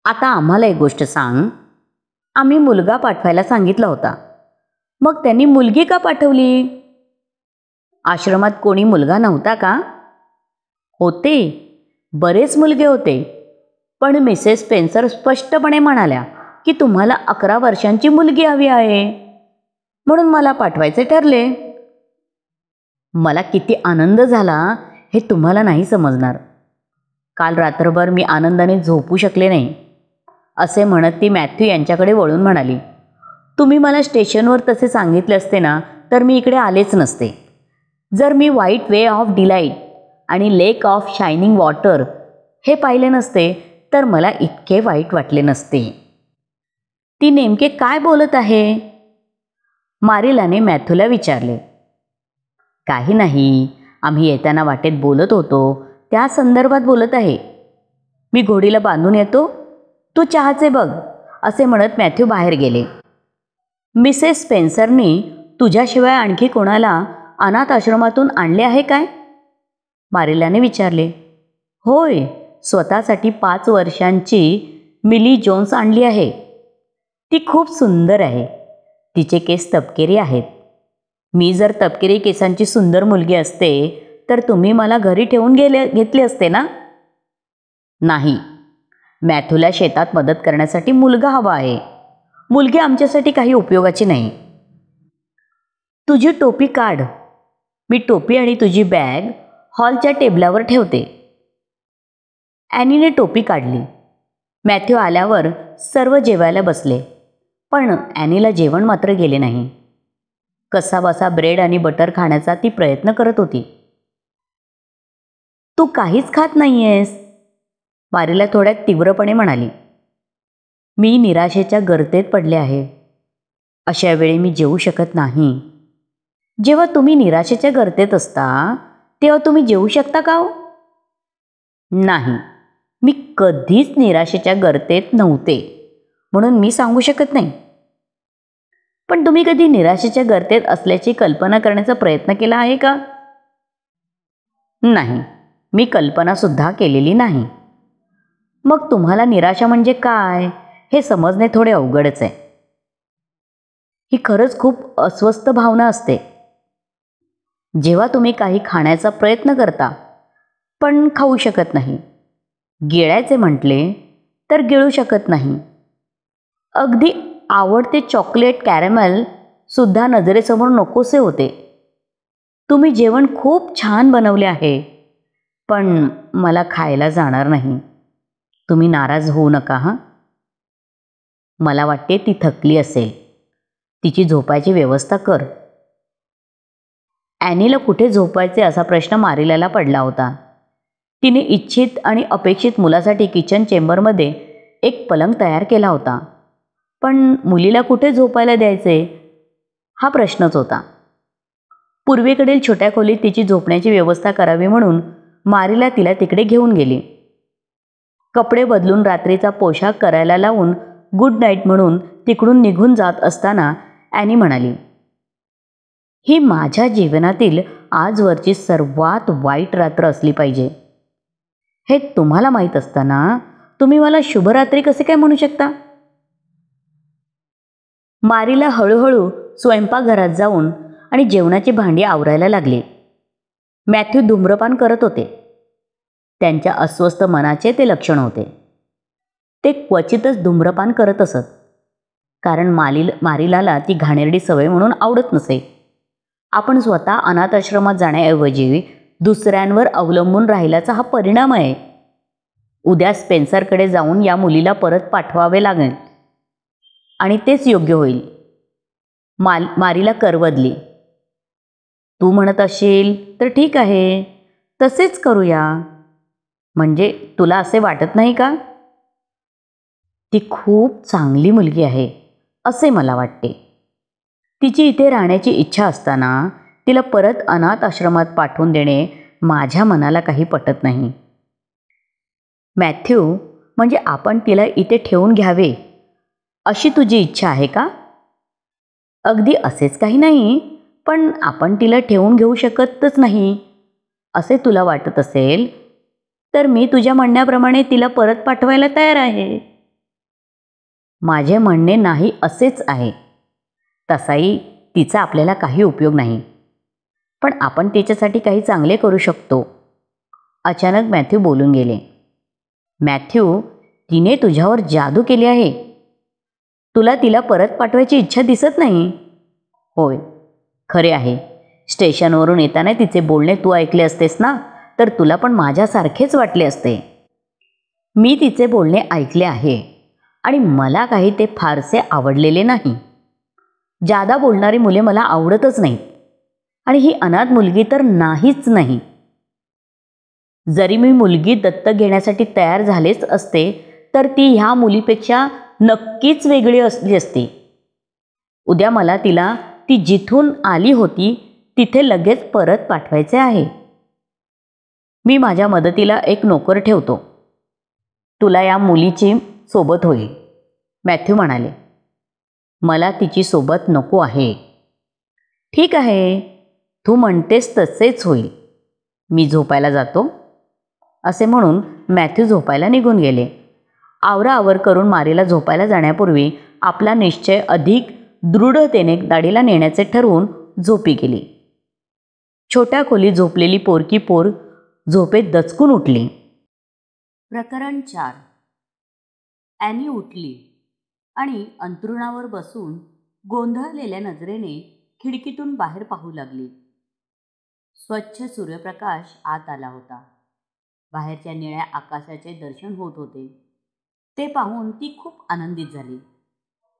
आता आम्हाला एक गोष्ट सांग. आम्ही मुलगा पाठवायला सांगितला होता, मग त्यांनी मुलगी का पाठवली? आश्रमात कोणी मुलगा नव्हता का? होते, बरेच मुलगे होते, पण मिसेस स्पेन्सर स्पष्टपणे म्हणाल्या की तुम्हाला 11 वर्षांची मुलगी हवी आहे, म्हणून मला पाठवायचे ठरले. मला किती आनंद झाला हे तुम्हाला नाही समजणार. काल रात्रभर मी आनंदाने झोपू शकले नाही. असे म्हणत ती मॅथ्यू यांच्याकडे वळून म्हणाली, तुम्ही मला स्टेशनवर तसे सांगितले असते ना तर मी इकडे आलेच नसते. जर मी व्हाईट वे ऑफ डिलाईट आणि लेक ऑफ शायनिंग वॉटर हे पाहिले नसते तर मला इतके वाईट वाटले नसते. ती नेमके काय बोलत आहे? मारिलाने मॅथ्यूला विचारले. काही नाही, आम्ही येताना वाटेत बोलत होतो त्या संदर्भात बोलत आहे. मी घोडीला बांधून येतो, तू चहाचे बघ, असे म्हणत मॅथ्यू बाहेर गेले. मिसेस स्पेन्सरनी तुझ्याशिवाय आणखी कोणाला अनाथ आश्रमातून आणले आहे काय? मारिलाने विचारले. होय, स्वतःसाठी 5 वर्षांची मिली जोन्स आणली आहे. ती खूप सुंदर आहे. तिचे केस तपकिरी आहेत. मी जर तपकिरी केसांची सुंदर मुलगी असते तर तुम्ही मला घरी ठेवून घेतले असते ना? नाही, मॅथ्यूला शेतात मदत करण्यासाठी मुलगा हवा आहे. मुलगी आमच्यासाठी काही उपयोगाची नाही. तुझी टोपी काढ. मी टोपी आणि तुझी बॅग हॉलच्या टेबलावर ठेवते. ॲनीने टोपी काढली. मॅथ्यू आल्यावर सर्व जेवायला बसले, पण ॲनीला जेवण मात्र गेले नाही. कसाबसा ब्रेड आणि बटर खाण्याचा ती प्रयत्न करत होती. तू काहीच खात नाही आहेस, मारीला थोड्या तीव्रपणे म्हणाली. मी निराशेच्या गर्तेत पडले आहे. अशा वेळी मी जेवू शकत नाही. जेव्हा तुम्ही निराशेच्या गर्तेत असता तेव्हा तुम्ही जेवू शकता का हो? नाही, मी कधीच निराशेच्या गर्तेत नव्हते, म्हणून मी सांगू शकत नाही. पण तुम्ही कधी निराशेच्या गर्तेत असल्याची कल्पना करण्याचा प्रयत्न केला आहे का? नाही, मी कल्पनासुद्धा केलेली नाही. मग तुम्हाला निराशा म्हणजे काय हे समजणे थोडे अवघडच आहे. ही खरंच खूप अस्वस्थ भावना असते. जेव्हा तुम्ही काही खाण्याचा प्रयत्न करता पण खाऊ शकत नाही, गिळायचे म्हटले तर गिळू शकत नाही, अगदी आवडते चॉकलेट कॅरमेल सुद्धा नजरेसमोर नकोसे होते. तुम्ही जेवण खूप छान बनवले आहे, पण मला खायला जाणार नाही. तुम्ही नाराज होऊ नका हां. मला वाटते ती थकली असेल. तिची झोपायची व्यवस्था कर. ॲनीला कुठे झोपायचे असा प्रश्न मारिलाला पडला होता. तिने इच्छित आणि अपेक्षित मुलासाठी किचन चेंबरमध्ये एक पलंग तयार केला होता, पण मुलीला कुठे झोपायला द्यायचे हा प्रश्नच होता. पूर्वेकडील छोट्या खोलीत तिची झोपण्याची व्यवस्था करावी म्हणून मारिला तिला तिकडे घेऊन गेली. कपडे बदलून रात्रीचा पोशाख करायला लावून गुड नाईट म्हणून तिकडून निघून जात असताना ॲनी म्हणाली, ही माझ्या जीवनातील आजवरची सर्वात वाईट रात्र असली पाहिजे. हे तुम्हाला माहीत असताना तुम्ही मला शुभरात्री कसे काय म्हणू शकता? मारीला हळूहळू स्वयंपाकघरात जाऊन आणि जेवणाची भांडी आवरायला लागली. मॅथ्यू धूम्रपान करत होते. त्यांच्या अस्वस्थ मनाचे ते लक्षण होते. ते क्वचितच धूम्रपान करत असत, कारण मारिलाला ती घाणेरडी सवय म्हणून आवडत नसे. आपण स्वतः अनाथ आश्रमात जाण्याऐवजी दुसऱ्यांवर अवलंबून राहिल्याचा हा परिणाम आहे. उद्या स्पेन्सरकडे जाऊन या मुलीला परत पाठवावे लागेल आणि तेच योग्य होईल. मारीला करवदली. तू म्हणत असशील तर ठीक आहे, तसेच करूया. म्हणजे तुला असे वाटत नाही का? ती खूप चांगली मुलगी आहे असे मला वाटते. तिची इथे राहण्याची इच्छा असताना तिला परत अनाथ आश्रमात पाठवून देणे माझ्या मनाला काही पटत नाही. मॅथ्यू, म्हणजे आपण तिला इथे ठेवून घ्यावे अशी तुझी इच्छा आहे का? अगदी असेच काही नाही, पण आपण तिला ठेवून घेऊ शकतच नाही असे तुला वाटत असेल तर मी तुझ्या म्हणण्याप्रमाणे तिला परत पाठवायला तयार आहे. माझे म्हणणे नाही असेच आहे. तसाही तिचा आपल्याला काही उपयोग नाही, पण आपण तिच्यासाठी काही चांगले करू शकतो. अचानक मॅथ्यू बोलून गेले. मॅथ्यू, तिने तुझ्यावर जादू केली आहे. तुला तिला परत पाठवायची इच्छा दिसत नाही. होय, खरे आहे. स्टेशनवरून येताना तिचे बोलणे तू ऐकले असतेस ना, तर तुला पण माझ्यासारखेच वाटले असते. मी तिचे बोलणे ऐकले आहे आणि मला काही ते फारसे आवडलेले नाही. जादा बोलणारी मुले मला आवडतच नाहीत आणि ही अनाथ मुलगी तर नाहीच नाही. जरी मी मुलगी दत्तक घेण्यासाठी तयार झालेच असते तर ती ह्या मुलीपेक्षा नक्कीच वेगळी असली असती. उद्या मला तिला ती जिथून आली होती तिथे लगेच परत पाठवायचे आहे. मी माझ्या मदतीला एक नोकर ठेवतो. तुला या मुलीची सोबत होईल. मॅथ्यू म्हणाले. मला तिची सोबत नको आहे. ठीक आहे, तू म्हणतेस तसेच होईल. मी झोपायला जातो असे म्हणून मॅथ्यू झोपायला निघून गेले. आवराआवर करून मारीला झोपायला जाण्यापूर्वी आपला निश्चय अधिक दृढतेने गाडीला नेण्याचे ठरवून झोपी गेली. छोट्या खोलीत झोपलेली पोरकी पोर झोपेत दचकून उठली. प्रकरण 4. ॲनी उठली आणि अंथरुणावर बसून गोंधळलेल्या नजरेने खिडकीतून बाहेर पाहू लागली. स्वच्छ सूर्यप्रकाश आत आला होता. बाहेरच्या निळ्या आकाशाचे दर्शन होत होते. ते पाहून ती खूप आनंदित झाली.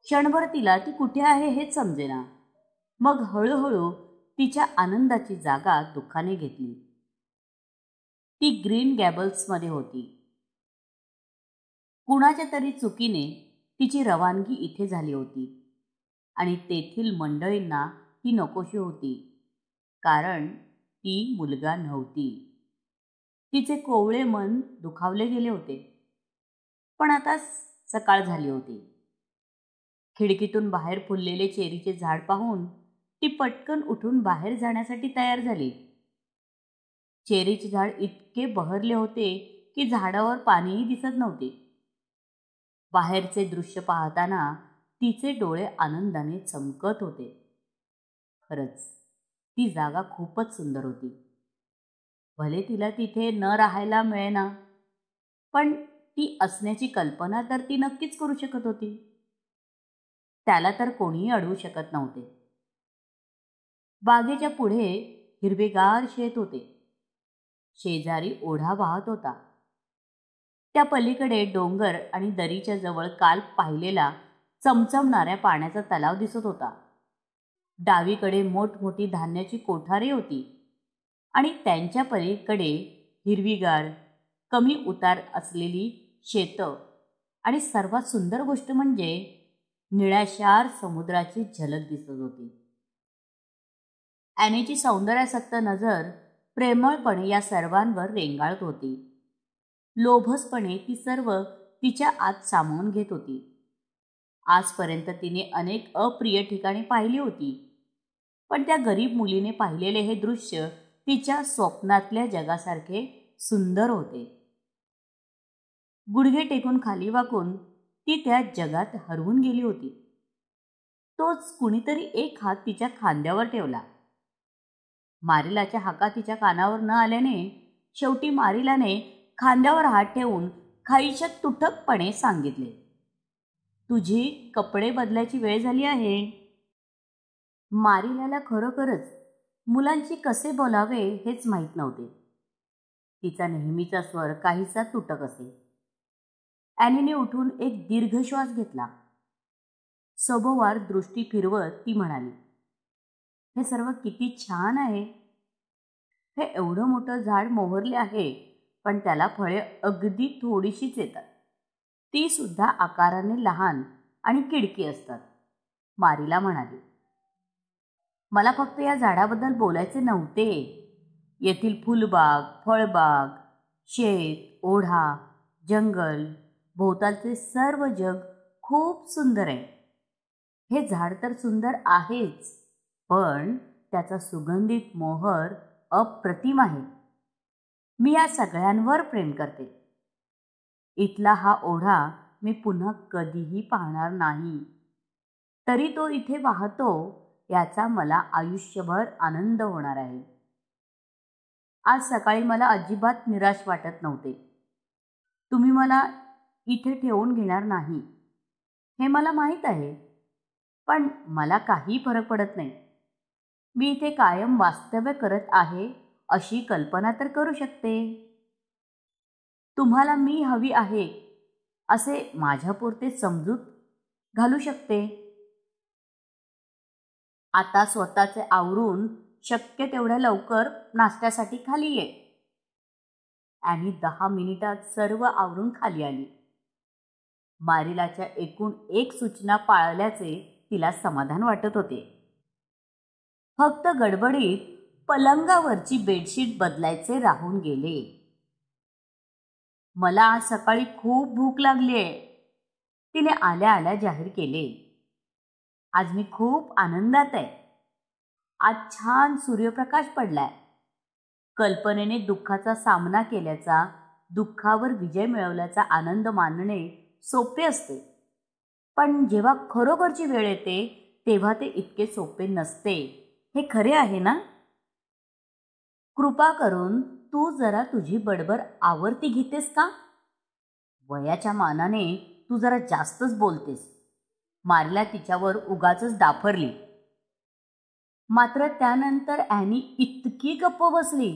क्षणभर तिला ती कुठे आहे हेच समजेना. मग हळूहळू तिच्या आनंदाची जागा दुःखाने घेतली. ती ग्रीन गॅबल्समध्ये होती. कुणाच्या तरी चुकीने तिची रवानगी इथे झाली होती आणि तेथील मंडळींना ती नकोशी होती, कारण ती मुलगा नव्हती. तिचे कोवळे मन दुखावले गेले होते. पण आता सकाळ झाली होती. खिडकीतून बाहेर फुललेले चेरीचे झाड पाहून ती पटकन उठून बाहेर जाण्यासाठी तयार झाली. चेरीचे झाड इतके बहरले होते की झाडावर पाणीही दिसत नव्हते. बाहेरचे दृश्य पाहताना तिचे डोळे आनंदाने चमकत होते. खरंच ती जागा खूपच सुंदर होती. भले तिला तिथे न राहायला मिळेना, पण ती असण्याची कल्पना तर ती नक्कीच करू शकत होती. त्याला तर कोणीही अडवू शकत नव्हते. बागेच्या पुढे हिरवेगार शेत होते. शेजारी ओढा वाहत होता. त्या पलीकडे डोंगर आणि दरीच्या जवळ काल पाहिलेला चमचमणाऱ्या पाण्याचा तलाव दिसत होता. डावीकडे मोठमोठी धान्याची कोठारे होती आणि त्यांच्या पलीकडे हिरवीगार कमी उतार असलेली शेतं आणि सर्वात सुंदर गोष्ट म्हणजे निळाशार समुद्राची झलक दिसत होती. ॲनीची सौंदर्यासक्त नजर प्रेमळपणे या सर्वांवर रेंगाळत होती. लोभसपणे ती सर्व तिच्या आत सामावून घेत होती. आजपर्यंत तिने अनेक अप्रिय ठिकाणे पाहिली होती, पण त्या गरीब मुलीने पाहिलेले हे दृश्य तिच्या स्वप्नातल्या जगासारखे सुंदर होते. गुडघे टेकून खाली वाकून ती त्या जगात हरवून गेली होती. तोच कुणीतरी एक हात तिच्या खांद्यावर ठेवला. मारिलाच्या हाका तिच्या कानावर न आल्याने शेवटी मारिलाने खांद्यावर हात ठेवून खाईच्या तुटकपणे सांगितले, तुझी कपडे बदलायची वेळ झाली आहे. मारिलाला खरोखरच मुलांशी कसे बोलावे हेच माहीत नव्हते. तिचा नेहमीचा स्वर काहीसा तुटक असे. ॲनीने उठून एक दीर्घ श्वास घेतला. सभोवार दृष्टी फिरवत ती म्हणाली, हे सर्व किती छान आहे. हे एवढं मोठं झाड मोहरले आहे, पण त्याला फळे अगदी थोडीशीच येतात. ती सुद्धा आकाराने लहान आणि किडकी असतात. मारिला म्हणाली, मला फक्त या झाडाबद्दल बोलायचे नव्हते. येथील फुलबाग, फळबाग, शेत, ओढा, जंगल, भोवतालचे सर्व जग खूप सुंदर आहे. हे झाड तर सुंदर आहेच, पण त्याचा सुगंधित मोहर अप्रतिम आहे. मी या सगळ्यांवर प्रेम करते. इथला हा ओढा मी पुन्हा कधीही पाहणार नाही, तरी तो इथे वाहतो याचा मला आयुष्यभर आनंद होणार आहे. आज सकाळी मला अजिबात निराश वाटत नव्हते. तुम्ही मला इथे ठेवून घेणार नाही हे मला माहीत आहे, पण मला काही फरक पडत नाही. मी इथे कायम वास्तव्य करत आहे अशी कल्पना तर करू शकते. तुम्हाला मी हवी आहे असे माझ्यापुरते समजूत घालू शकते. आता स्वतःचे आवरून शक्य तेवढ्या लवकर नाश्त्यासाठी खाली ये. ॲनी 10 मिनिटात सर्व आवरून खाली आली. मारिलाच्या एकूण एक सूचना पाळल्याचे तिला समाधान वाटत होते. फक्त गडबडीत पलंगावरची बेडशीट बदलायचे राहून गेले. मला आज सकाळी खूप भूक लागली आहे, तिने आल्या आल्या जाहीर केले. आज मी खूप आनंदात आहे. आज छान सूर्यप्रकाश पडलाय. कल्पनेने दुःखाचा सामना केल्याचा, दुःखावर विजय मिळवल्याचा आनंद मानणे सोपे असते, पण जेव्हा खरोखरची वेळ येते तेव्हा ते इतके सोपे नसते, हे खरे आहे ना. कृपा करून तू जरा तुझी बडबड आवर्ती घेतेस का. वयाच्या मानाने तू जरा जास्तच बोलतेस. मारिला तिच्यावर उगाचच दाफरली. मात्र त्यानंतर ॲनी इतकी गप्प बसली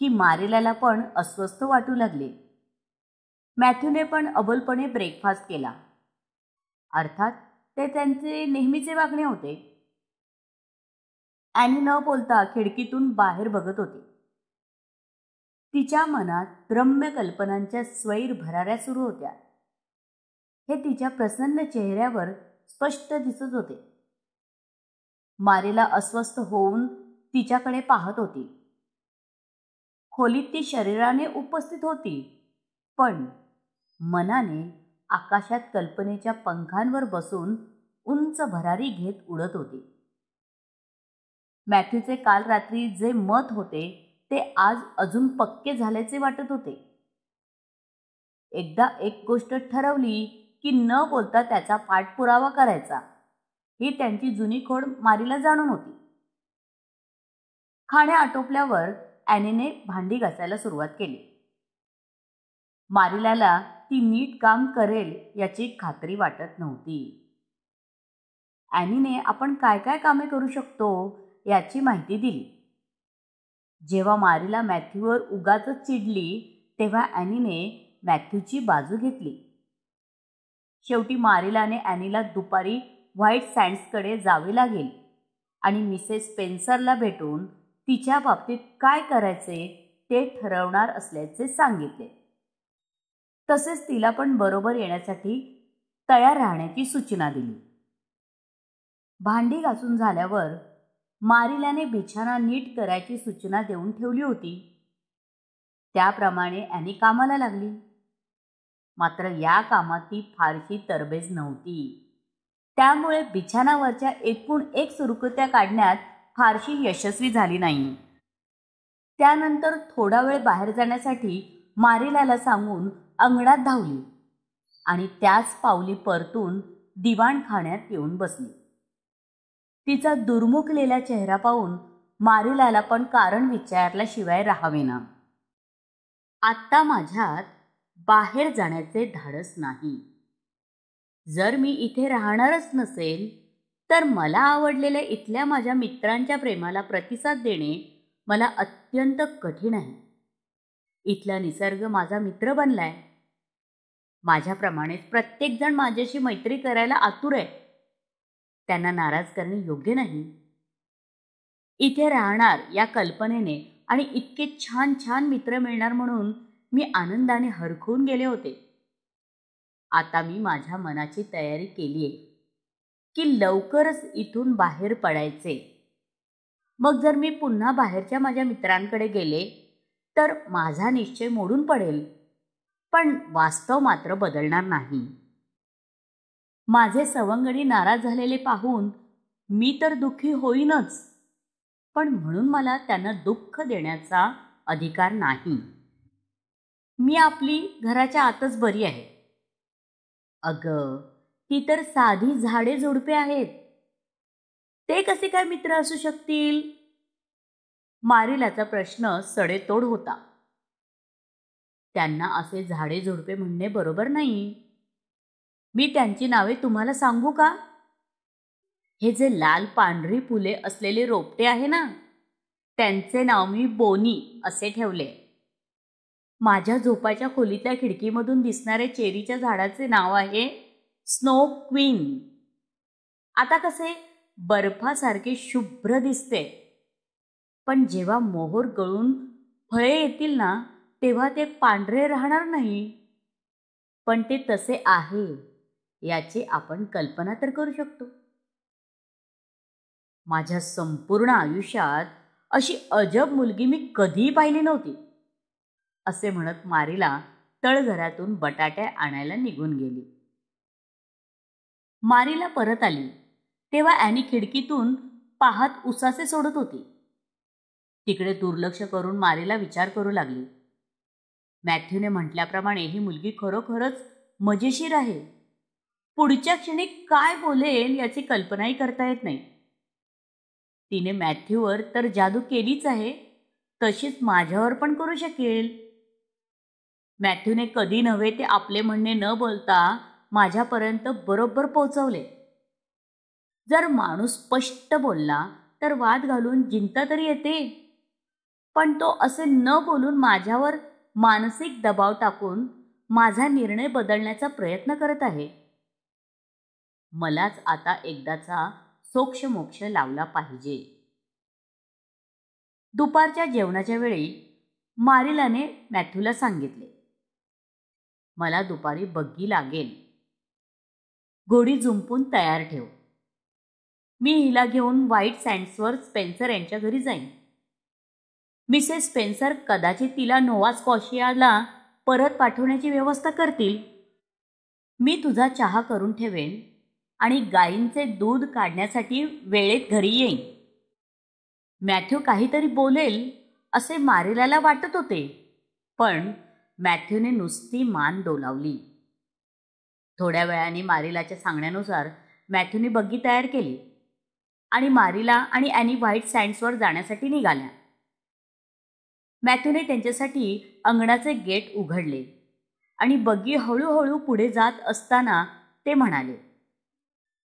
की मारिलाला पण अस्वस्थ वाटू लागले. मॅथ्यूने पण अबोलपणे ब्रेकफास्ट केला. अर्थात ते त्यांचे नेहमीचे वागणे होते. ॲनी न बोलता खिडकीतून बाहेर बघत होती. तिच्या मनात रम्य कल्पनांच्या स्वैर भराऱ्या सुरू होत्या. हे तिच्या प्रसन्न चेहऱ्यावर स्पष्ट दिसत होते. मारिला अस्वस्थ होऊन तिच्याकडे पाहत होती. खोलीत ती शरीराने उपस्थित होती, पण मनाने आकाशात कल्पनेच्या पंखांवर बसून उंच भरारी घेत उडत होती. मॅथ्यूचे काल रात्री जे मत होते ते आज अजून पक्के झाल्याचे वाटत होते. एकदा एक गोष्ट ठरवली की न बोलता त्याचा पाठपुरावा करायचा, ही त्यांची जुनी खोड मारिला जाणून होती. खाणे आटोपल्यावर ॲनीने भांडी घासायला सुरुवात केली. मारिलाला ती नीट काम करेल याची खात्री वाटत नव्हती. ॲनीने आपण काय काय कामे करू शकतो याची माहिती दिली. जेव्हा मारिला मॅथ्यूवर उगाचच चिडली तेव्हा ॲनीने मॅथ्यूची बाजू घेतली. शेवटी मारिलाने ॲनीला दुपारी व्हाईट सँड्सकडे जावे लागेल आणि मिसेस स्पेन्सरला भेटून तिच्या बाबतीत काय करायचे ते ठरवणार असल्याचे सांगितले. तसेच तिला पण बरोबर येण्यासाठी तयार राहण्याची सूचना दिली. भांडी घासून झाल्यावर मारिलाने बिछाना नीट करायची सूचना देऊन ठेवली होती. त्याप्रमाणे ॲनी कामाला लागली. मात्र या कामात ती फारशी तरबेज नव्हती. त्यामुळे बिछानावरच्या एकूण एक सुरकुत्या काढण्यात फारशी यशस्वी झाली नाही. त्यानंतर थोडा वेळ बाहेर जाण्यासाठी मारिलाला सांगून अंगणात धावली आणि त्याच पावली परतून दिवाणखान्यात येऊन बसली. तिचा दुर्मुखलेला चेहरा पाहून मारिलाला पण कारण विचारल्याशिवाय राहावेना. आत्ता माझ्यात बाहेर जाण्याचे धाडस नाही. जर मी इथे राहणारच नसेल तर मला आवडलेल्या इथल्या माझ्या मित्रांच्या प्रेमाला प्रतिसाद देणे मला अत्यंत कठीण आहे. इथला निसर्ग माझा मित्र बनलाय. माझ्याप्रमाणेच प्रत्येकजण माझ्याशी मैत्री करायला आतुर आहे. त्यांना नाराज करणे योग्य नाही. इथे राहणार या कल्पनेने आणि इतके छान छान मित्र मिळणार म्हणून मी आनंदाने हरखून गेले होते. आता मी माझ्या मनाची तयारी केली आहे की लवकरच इथून बाहेर पडायचे. मग जर मी पुन्हा बाहेरच्या माझ्या मित्रांकडे गेले तर माझा निश्चय मोडून पडेल, पण वास्तव मात्र बदलणार नाही. माझे सवंगडी नाराज झालेले पाहून मी तर दुःखी होईनच, पण म्हणून मला त्यांना दुःख देण्याचा अधिकार नाही. मी आपली घराच्या आतच बरी आहे. अगं, ती तर साधी झाडे झुडपे आहेत. ते कसे काय मित्र असू शकतील? मारिलाचा प्रश्न सडेतोड होता. त्यांना असे झाडे झुडपे म्हणणे बरोबर नाही. मी त्यांची नावे तुम्हाला सांगू का? हे जे लाल पांढरी फुले असलेले रोपटे आहे ना, त्यांचे नाव मी बोनी असे ठेवले. माझ्या झोपाच्या खोलीतल्या खिडकीमधून दिसणारे चेरीच्या झाडाचे नाव आहे स्नो क्वीन. आता कसे बर्फासारखे शुभ्र दिसते, पण जेव्हा मोहोर गळून फळे येतील ना तेव्हा ते पांढरे राहणार नाही. पण ते तसे आहे याची आपण कल्पना तर करू शकतो. माझ्या संपूर्ण आयुष्यात अशी अजब मुलगी मी कधीही पाहिली नव्हती, असे म्हणत मारिला तळघरातून बटाटे आणायला निघून गेली. मारिला परत आली तेव्हा ॲनी खिडकीतून पाहत उसासे सोडत होती. तिकडे दुर्लक्ष करून मारिला विचार करू लागली. मॅथ्यूने म्हटल्याप्रमाणे ही मुलगी खरोखरच मजेशीर आहे. पुढच्या क्षणी काय बोलेल याची कल्पनाही करता येत नाही. तिने मॅथ्यूवर तर जादू केलीच आहे, तशीच माझ्यावर पण करू शकेल. मॅथ्यूने कधी नव्हे ते आपले म्हणणे न बोलता माझ्यापर्यंत बरोबर पोहोचवले. जर माणूस स्पष्ट बोलला तर वाद घालून जिंकता तरी येते, पण तो असे न बोलून माझ्यावर मानसिक दबाव टाकून माझा निर्णय बदलण्याचा प्रयत्न करत आहे. मलाच आता एकदाचा सोक्षमोक्ष लावला पाहिजे. दुपारच्या जेवणाच्या वेळी मारिलाने मॅथ्यूला सांगितले, मला दुपारी बग्गी लागेल. घोडी जुंपून तयार ठेव. मी हिला घेऊन व्हाईट सँड्सवर स्पेन्सर यांच्या घरी जाईन. मिसेस स्पेन्सर कदाचित तिला नोवा स्कॉशियाला परत पाठवण्याची व्यवस्था करतील. मी तुझा चहा करून ठेवेन आणि गायींचे दूध काढण्यासाठी वेळेत घरी येईन. मॅथ्यू काहीतरी बोलेल असे मारिलाला वाटत होते, पण मॅथ्यूने नुसती मान डोलावली. थोड्या वेळाने मारिलाच्या सांगण्यानुसार मॅथ्यूने बग्गी तयार केली आणि मारिला आणि ॲनी व्हाईट सँड्सवर जाण्यासाठी निघाल्या. मॅथ्यूने त्यांच्यासाठी अंगणाचे गेट उघडले आणि बग्गी हळूहळू पुढे जात असताना ते म्हणाले,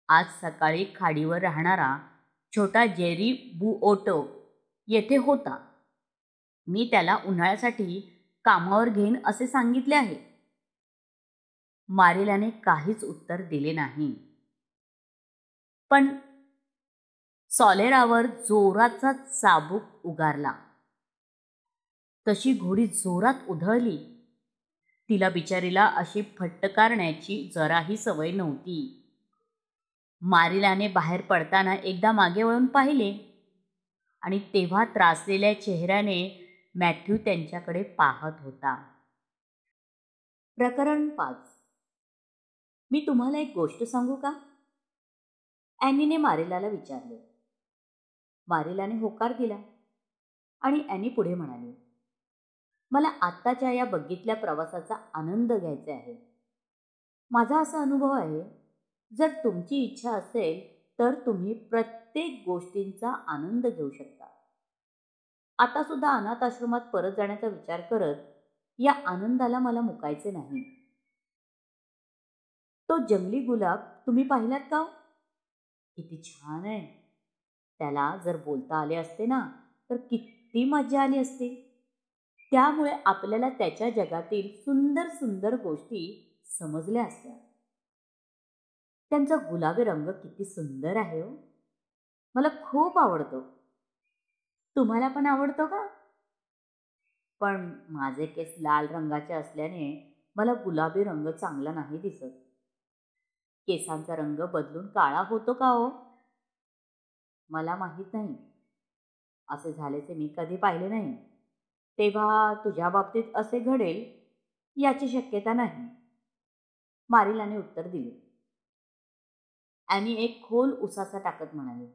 आज सकाळी खाडीवर राहणारा छोटा जेरी बुओटो येथे होता. मी त्याला उन्हाळ्यासाठी कामावर घेईन असे सांगितले आहे. मारिलाने काहीच उत्तर दिले नाही, पण सॉलेरावर जोराचा चाबूक उगारला. तशी घोडी जोरात उधळली. तिला बिचारीला अशी फटकारण्याची जराही सवय नव्हती. मारिलाने बाहेर पडताना एकदा मागे वळून पाहिले आणि तेव्हा त्रासलेल्या चेहऱ्याने मॅथ्यू त्यांच्याकडे पाहत होता. प्रकरण 5. मी तुम्हाला एक गोष्ट सांगू का? ॲनीने मारिलाला विचारले. मारिलाने होकार दिला आणि ॲनी पुढे म्हणाली, मला आत्ताच्या या बग्गीतल्या प्रवासाचा आनंद घ्यायचा आहे. माझा असा अनुभव आहे, जर तुमची इच्छा असेल तर तुम्ही प्रत्येक गोष्टींचा आनंद घेऊ शकता. आता सुद्धा अनाथ आश्रमात परत जाण्याचा विचार करत या आनंदाला मला मुकायचे नाही. तो जंगली गुलाब तुम्ही पाहिलात का? किती छान आहे. त्याला जर बोलता आले असते ना तर किती मजा आली असती. त्यामुळे आपल्याला त्याच्या जगातील सुंदर सुंदर गोष्टी समजल्या असत्या. त्यांचा गुलाबी रंग किती सुंदर आहे हो. मला खूप आवडतो. तुम्हाला पण आवडतो का? पण माझे केस लाल रंगाचे असल्याने मला गुलाबी रंग चांगला नाही दिसत. केसांचा रंग बदलून काळा होतो का हो? मला माहीत नाही. असे झाल्याचे मी कधी पाहिले नाही. तेव्हा तुझ्या बाबतीत असे घडेल याची शक्यता नाही, मारिलाने उत्तर दिले. ॲनी एक खोल उसासा टाकत म्हणाली,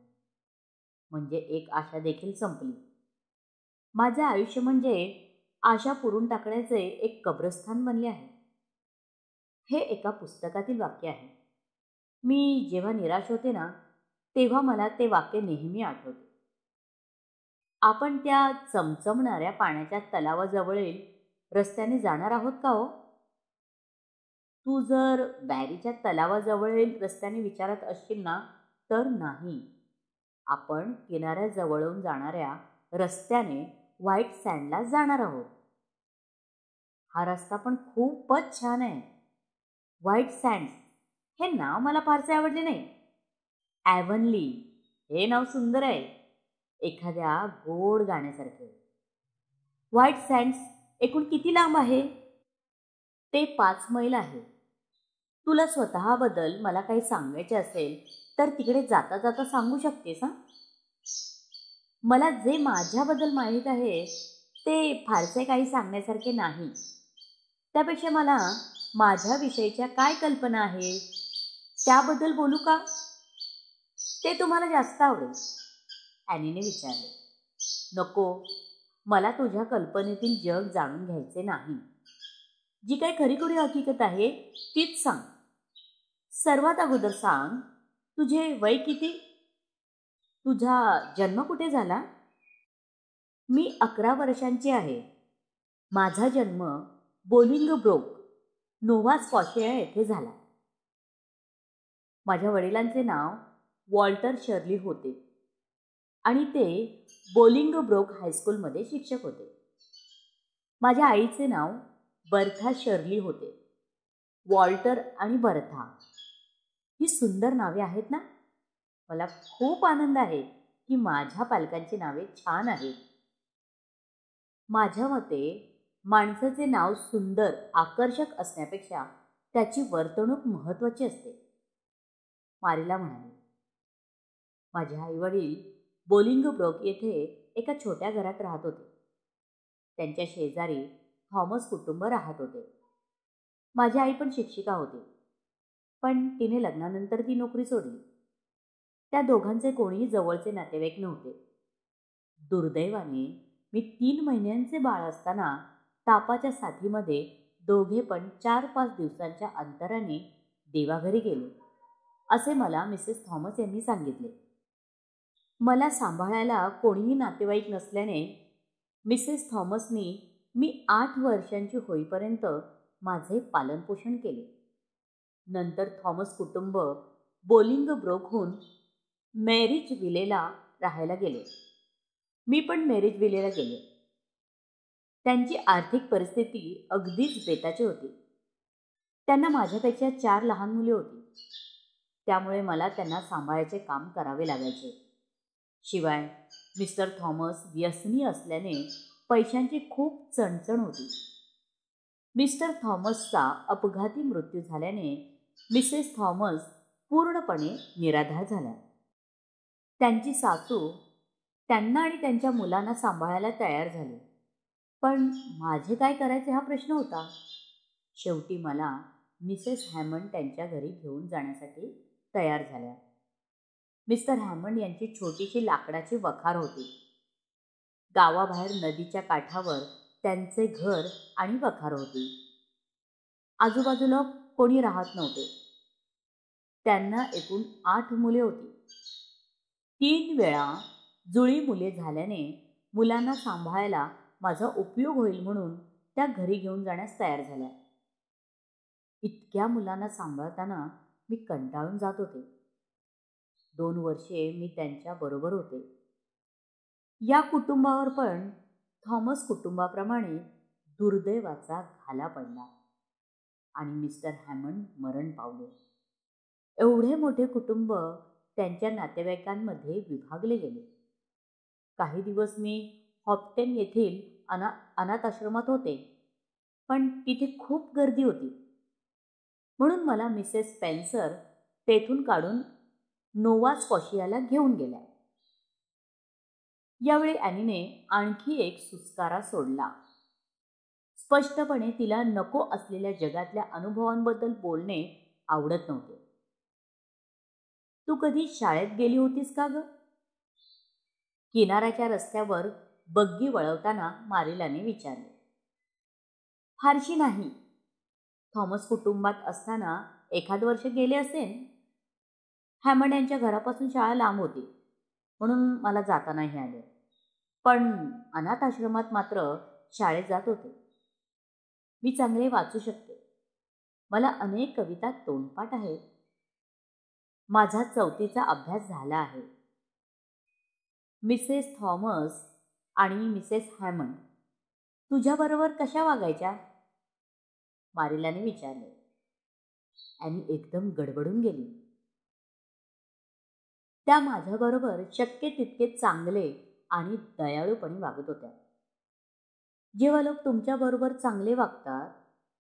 म्हणजे एक आशा देखील संपली. माझे आयुष्य म्हणजे आशा पुरून टाकण्याचे एक कब्रस्थान बनले आहे. हे एका पुस्तकातील वाक्य आहे. मी जेव्हा निराश होते ना तेव्हा मला ते वाक्य नेहमी आठवते. आपण त्या चमचमणाऱ्या पाण्याच्या तलावाजवळील रस्त्याने जाणार आहोत का हो? तू जर बॅरीच्या तलावाजवळील रस्त्याने विचारत असशील ना तर नाही. आपण किनाऱ्याजवळून जाणाऱ्या रस्त्याने व्हाईट सँडला जाणार आहोत. हा रस्ता पण खूपच छान आहे. व्हाईट सँड्स हे नाव मला फारसे आवडले नाही. ॲव्हनली हे नाव सुंदर आहे, एखाद्या गोड गाण्यासारखे. व्हाईट सँड्स एकूण किती लांब आहे? ते 5 मैल आहे. तुला स्वतःबद्दल मला काही सांगायचे असेल तर तिकडे जाता जाता सांगू शकतेस हा? मला जे माझ्याबद्दल माहीत आहे ते फारसे काही सांगण्यासारखे नाही. त्यापेक्षा मला माझ्याविषयीच्या काय कल्पना आहेत त्याबद्दल बोलू का? ते तुम्हाला जास्त आवडेल, ॲनीने विचारले. नको, मला तुझ्या कल्पनेतील जग जाणून घ्यायचे नाही. जी काही खरीखुरी हकीकत आहे तीच सांग. सर्वात अगोदर सांग, तुझे वय किती? तुझा जन्म कुठे झाला? मी 11 वर्षांची आहे. माझा जन्म बोलिंगब्रोक, नोव्हा स्कॉशिया येथे झाला. माझ्या वडिलांचे नाव वॉल्टर शर्ली होते आणि ते बोलिंगब्रोक हायस्कूलमध्ये शिक्षक होते. माझ्या आईचे नाव बर्था शर्ली होते. वॉल्टर आणि बर्था ही सुंदर नावे आहेत ना? मला खूप आनंद आहे की माझ्या पालकांची नावे छान आहेत. माझ्या मते माणसाचे नाव सुंदर, आकर्षक असण्यापेक्षा त्याची वर्तणूक महत्त्वाची असते, मारिला म्हणाली. माझे आईवडील बोलिंगब्रोक येथे एका छोट्या घरात राहत होते. त्यांच्या शेजारी थॉमस कुटुंब राहत होते. माझी आई पण शिक्षिका होती, पण तिने लग्नानंतर ती नोकरी सोडली. त्या दोघांचे कोणीही जवळचे नातेवाईक नव्हते. दुर्दैवाने मी 3 महिन्यांचे बाळ असताना तापाच्या साथीमध्ये दोघे पण 4-5 दिवसांच्या अंतराने देवाघरी गेले, असे मला मिसेस थॉमस यांनी सांगितले. मला सांभाळायला कोणीही नातेवाईक नसल्याने मिसेस थॉमसनी मी 8 वर्षांची होईपर्यंत माझे पालनपोषण केले. नंतर थॉमस कुटुंब बोलिंगब्रोकहून मॅरिज विलेला राहायला गेले. मी पण मॅरिज विलेला गेले. त्यांची आर्थिक परिस्थिती अगदीच बेताची होती. त्यांना माझ्यापेक्षा 4 लहान मुले होती. त्यामुळे मला त्यांना सांभाळायचे काम करावे लागायचे. शिवाय मिस्टर थॉमस व्यसनी असल्याने पैशांची खूप चणचण होती. मिस्टर थॉमसचा अपघाती मृत्यू झाल्याने मिसेस थॉमस पूर्णपणे निराधार झाल्या. त्यांची सासू त्यांना आणि त्यांच्या मुलांना सांभाळायला तयार झाली. पण माझे काय करायचे हा प्रश्न होता. शेवटी मला मिसेस हॅमंड त्यांच्या घरी घेऊन जाण्यासाठी तयार झाल्या. मिस्टर हॅमंड यांची छोटीशी लाकडाची वखार होती. गावाबाहेर नदीच्या काठावर त्यांचे घर आणि वखार होती. आजूबाजूला कोणी राहत नव्हते. त्यांना एकूण 8 मुले होती. 3 वेळा जुळी मुले झाल्याने मुलांना सांभाळायला माझा उपयोग होईल म्हणून त्या घरी घेऊन जाण्यास तयार झाल्या. इतक्या मुलांना सांभाळताना मी कंटाळून जात होते. 2 वर्षे मी त्यांच्या बरोबर होते. या कुटुंबावर पण थॉमस कुटुंबाप्रमाणे दुर्दैवाचा घाला पडला आणि मिस्टर हॅमंड मरण पावले. एवढे मोठे कुटुंब त्यांच्या नातेवाईकांमध्ये विभागले गेले. काही दिवस मी हॉप्टेन येथील अनाथ आश्रमात होते, पण तिथे खूप गर्दी होती. म्हणून मला मिसेस स्पेन्सर तेथून काढून नोवा स्कॉशियाला घेऊन गेल्या. यावेळी ॲनीने आणखी एक सुस्कारा सोडला. स्पष्टपणे तिला नको असलेल्या जगातल्या अनुभवांबद्दल बोलणे आवडत नव्हते. तू कधी शाळेत गेली होतीस का ग? किनाऱ्याच्या रस्त्यावर बग्गी वळवताना मारिलाने विचारले. फारशी नाही. थॉमस कुटुंबात असताना एखाद वर्ष गेले असेल. हॅमंड यांच्या घरापासून शाळा लांब होती, म्हणून मला जाता नाही आले. पण अनाथ आश्रमात मात्र शाळेत जात होते. मी चांगले वाचू शकते. मला अनेक कविता तोंडपाठ आहेत. माझा 4थीचा अभ्यास झाला आहे. मिसेस थॉमस आणि मिसेस हॅमंड तुझ्याबरोबर कशा वागायच्या? मारिलाने विचारले. ॲनी एकदम गडबडून गेली. त्या माझ्याबरोबर शक्य तितके चांगले आणि दयाळूपणे वागत होत्या. जेव्हा लोक तुमच्याबरोबर चांगले वागतात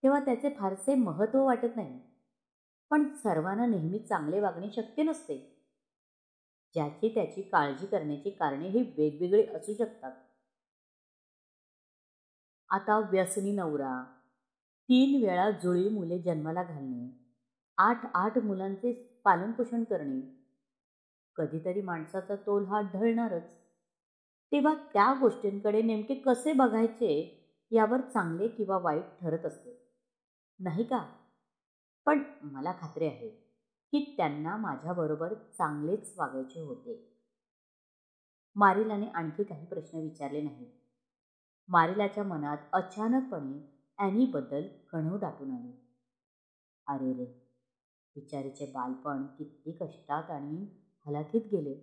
तेव्हा त्याचे फारसे महत्त्व वाटत नाही. पण सर्वांना नेहमी चांगले वागणे शक्य नसते. ज्याची त्याची काळजी करण्याची कारणे ही वेगवेगळी असू शकतात. आता व्यसनी नवरा, 3 वेळा जुळी मुले जन्माला घालणे, 8 मुलांचे पालनपोषण करणे, कधीतरी माणसाचा तोल हा ढळणारच. तेव्हा त्या गोष्टींकडे नेमके कसे बघायचे यावर चांगले किंवा वाईट ठरत असते, नाही का? पण मला खात्री आहे की त्यांना माझ्याबरोबर चांगलेच वागायचे होते. मारिलाने आणखी काही प्रश्न विचारले नाहीत. मारिलाच्या मनात अचानकपणे ॲनीबद्दल कणव दाटून आली. अरे रे, बिचारीचे बालपण किती कष्टात आणि हलाखीत गेले.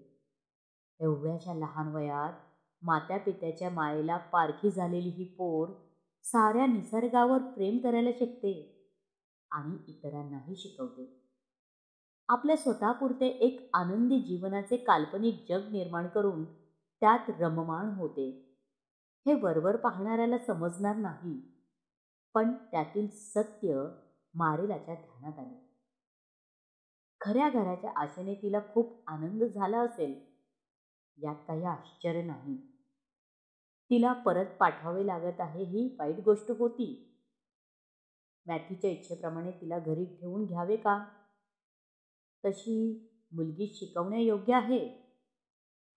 एवढ्याशा लहान वयात मात्या पित्याच्या मायेला पारखी झालेली ही पोर साऱ्या निसर्गावर प्रेम करायला शिकते आणि इतरांनाही शिकवते. आपल्या स्वतःपुरते एक आनंदी जीवनाचे काल्पनिक जग निर्माण करून त्यात रममाण होते. हे वरवर पाहणाऱ्याला समजणार नाही, पण त्यातील सत्य मारिलाच्या ध्यानात आले. खऱ्या घराच्या आशेने तिला खूप आनंद झाला असेल, यात काही आश्चर्य नाही. तिला परत पाठवावे लागत आहे ही वाईट गोष्ट होती. मॅथ्यूच्या इच्छेप्रमाणे तिला घरी ठेवून घ्यावे का? तशी मुलगी शिकवण्यायोग्य आहे,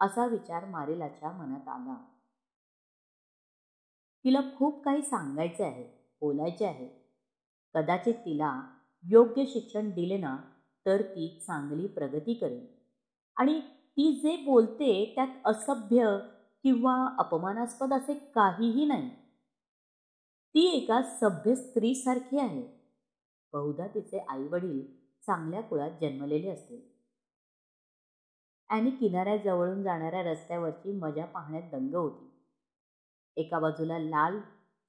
असा विचार मारिलाच्या मनात आला. तिला खूप काही सांगायचे आहे, बोलायचे आहे. कदाचित तिला योग्य शिक्षण दिले ना तर ती चांगली प्रगती करेल आणि ती जे बोलते त्यात असभ्य किंवा अपमानास्पद असे काहीही नाही. ती एका सभ्य स्त्रीसारखी आहे. बहुधा तिचे आईवडील चांगल्या कुळात जन्मलेले असतील. ॲनी किनाऱ्याजवळून जाणाऱ्या रस्त्यावरची मजा पाहण्यात दंग होती. एका बाजूला लाल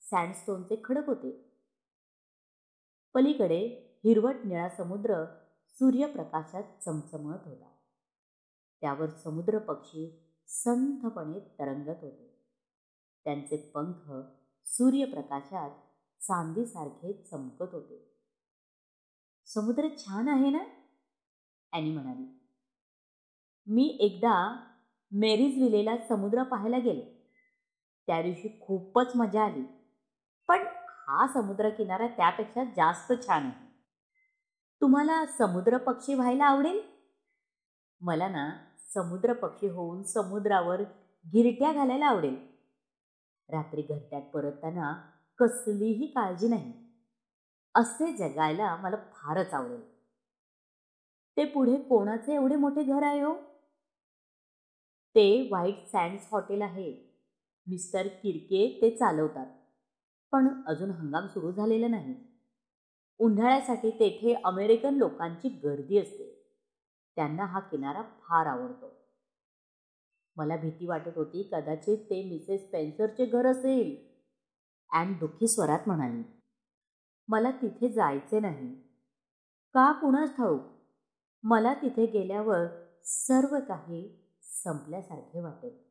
सँडस्टोनचे खडक होते. पलीकडे हिरवट निळा समुद्र सूर्यप्रकाशात चमचमत होता. त्यावर समुद्र पक्षी संथपणे तरंगत होते. त्यांचे पंख सूर्यप्रकाशात चांदीसारखे चमकत होते. समुद्र छान आहे ना? ॲनी म्हणाली. मी एकदा मेरीज विलेला समुद्र पाहायला गेले. त्या दिवशी खूपच मजा आली. पण हा समुद्र किनारा त्यापेक्षा जास्त छान आहे. तुम्हाला समुद्र पक्षी व्हायला आवडेल? मला ना समुद्र पक्षी होऊन समुद्रावर गिरट्या घालायला आवडेल. रात्री घरट्यात परतताना कसलीही काळजी नाही. असे जगायला मला फारच आवडेल. ते पुढे कोणाचे एवढे मोठे घर आहे हो? ते व्हाईट सँड्स हॉटेल आहे. मिस्टर किरके ते चालवतात. पण अजून हंगाम सुरू झालेला नाही. उन्हाळ्यासाठी तेथे अमेरिकन लोकांची गर्दी असते. त्यांना हा किनारा फार आवडतो. मला भीती वाटत होती कदाचित ते मिसेस स्पेन्सरचे घर असेल. ॲन दुःखी स्वरात म्हणाली. मला तिथे जायचे नाही. का कुणास ठाऊक. मला तिथे गेल्यावर सर्व काही संपल्यासारखे वाटेल.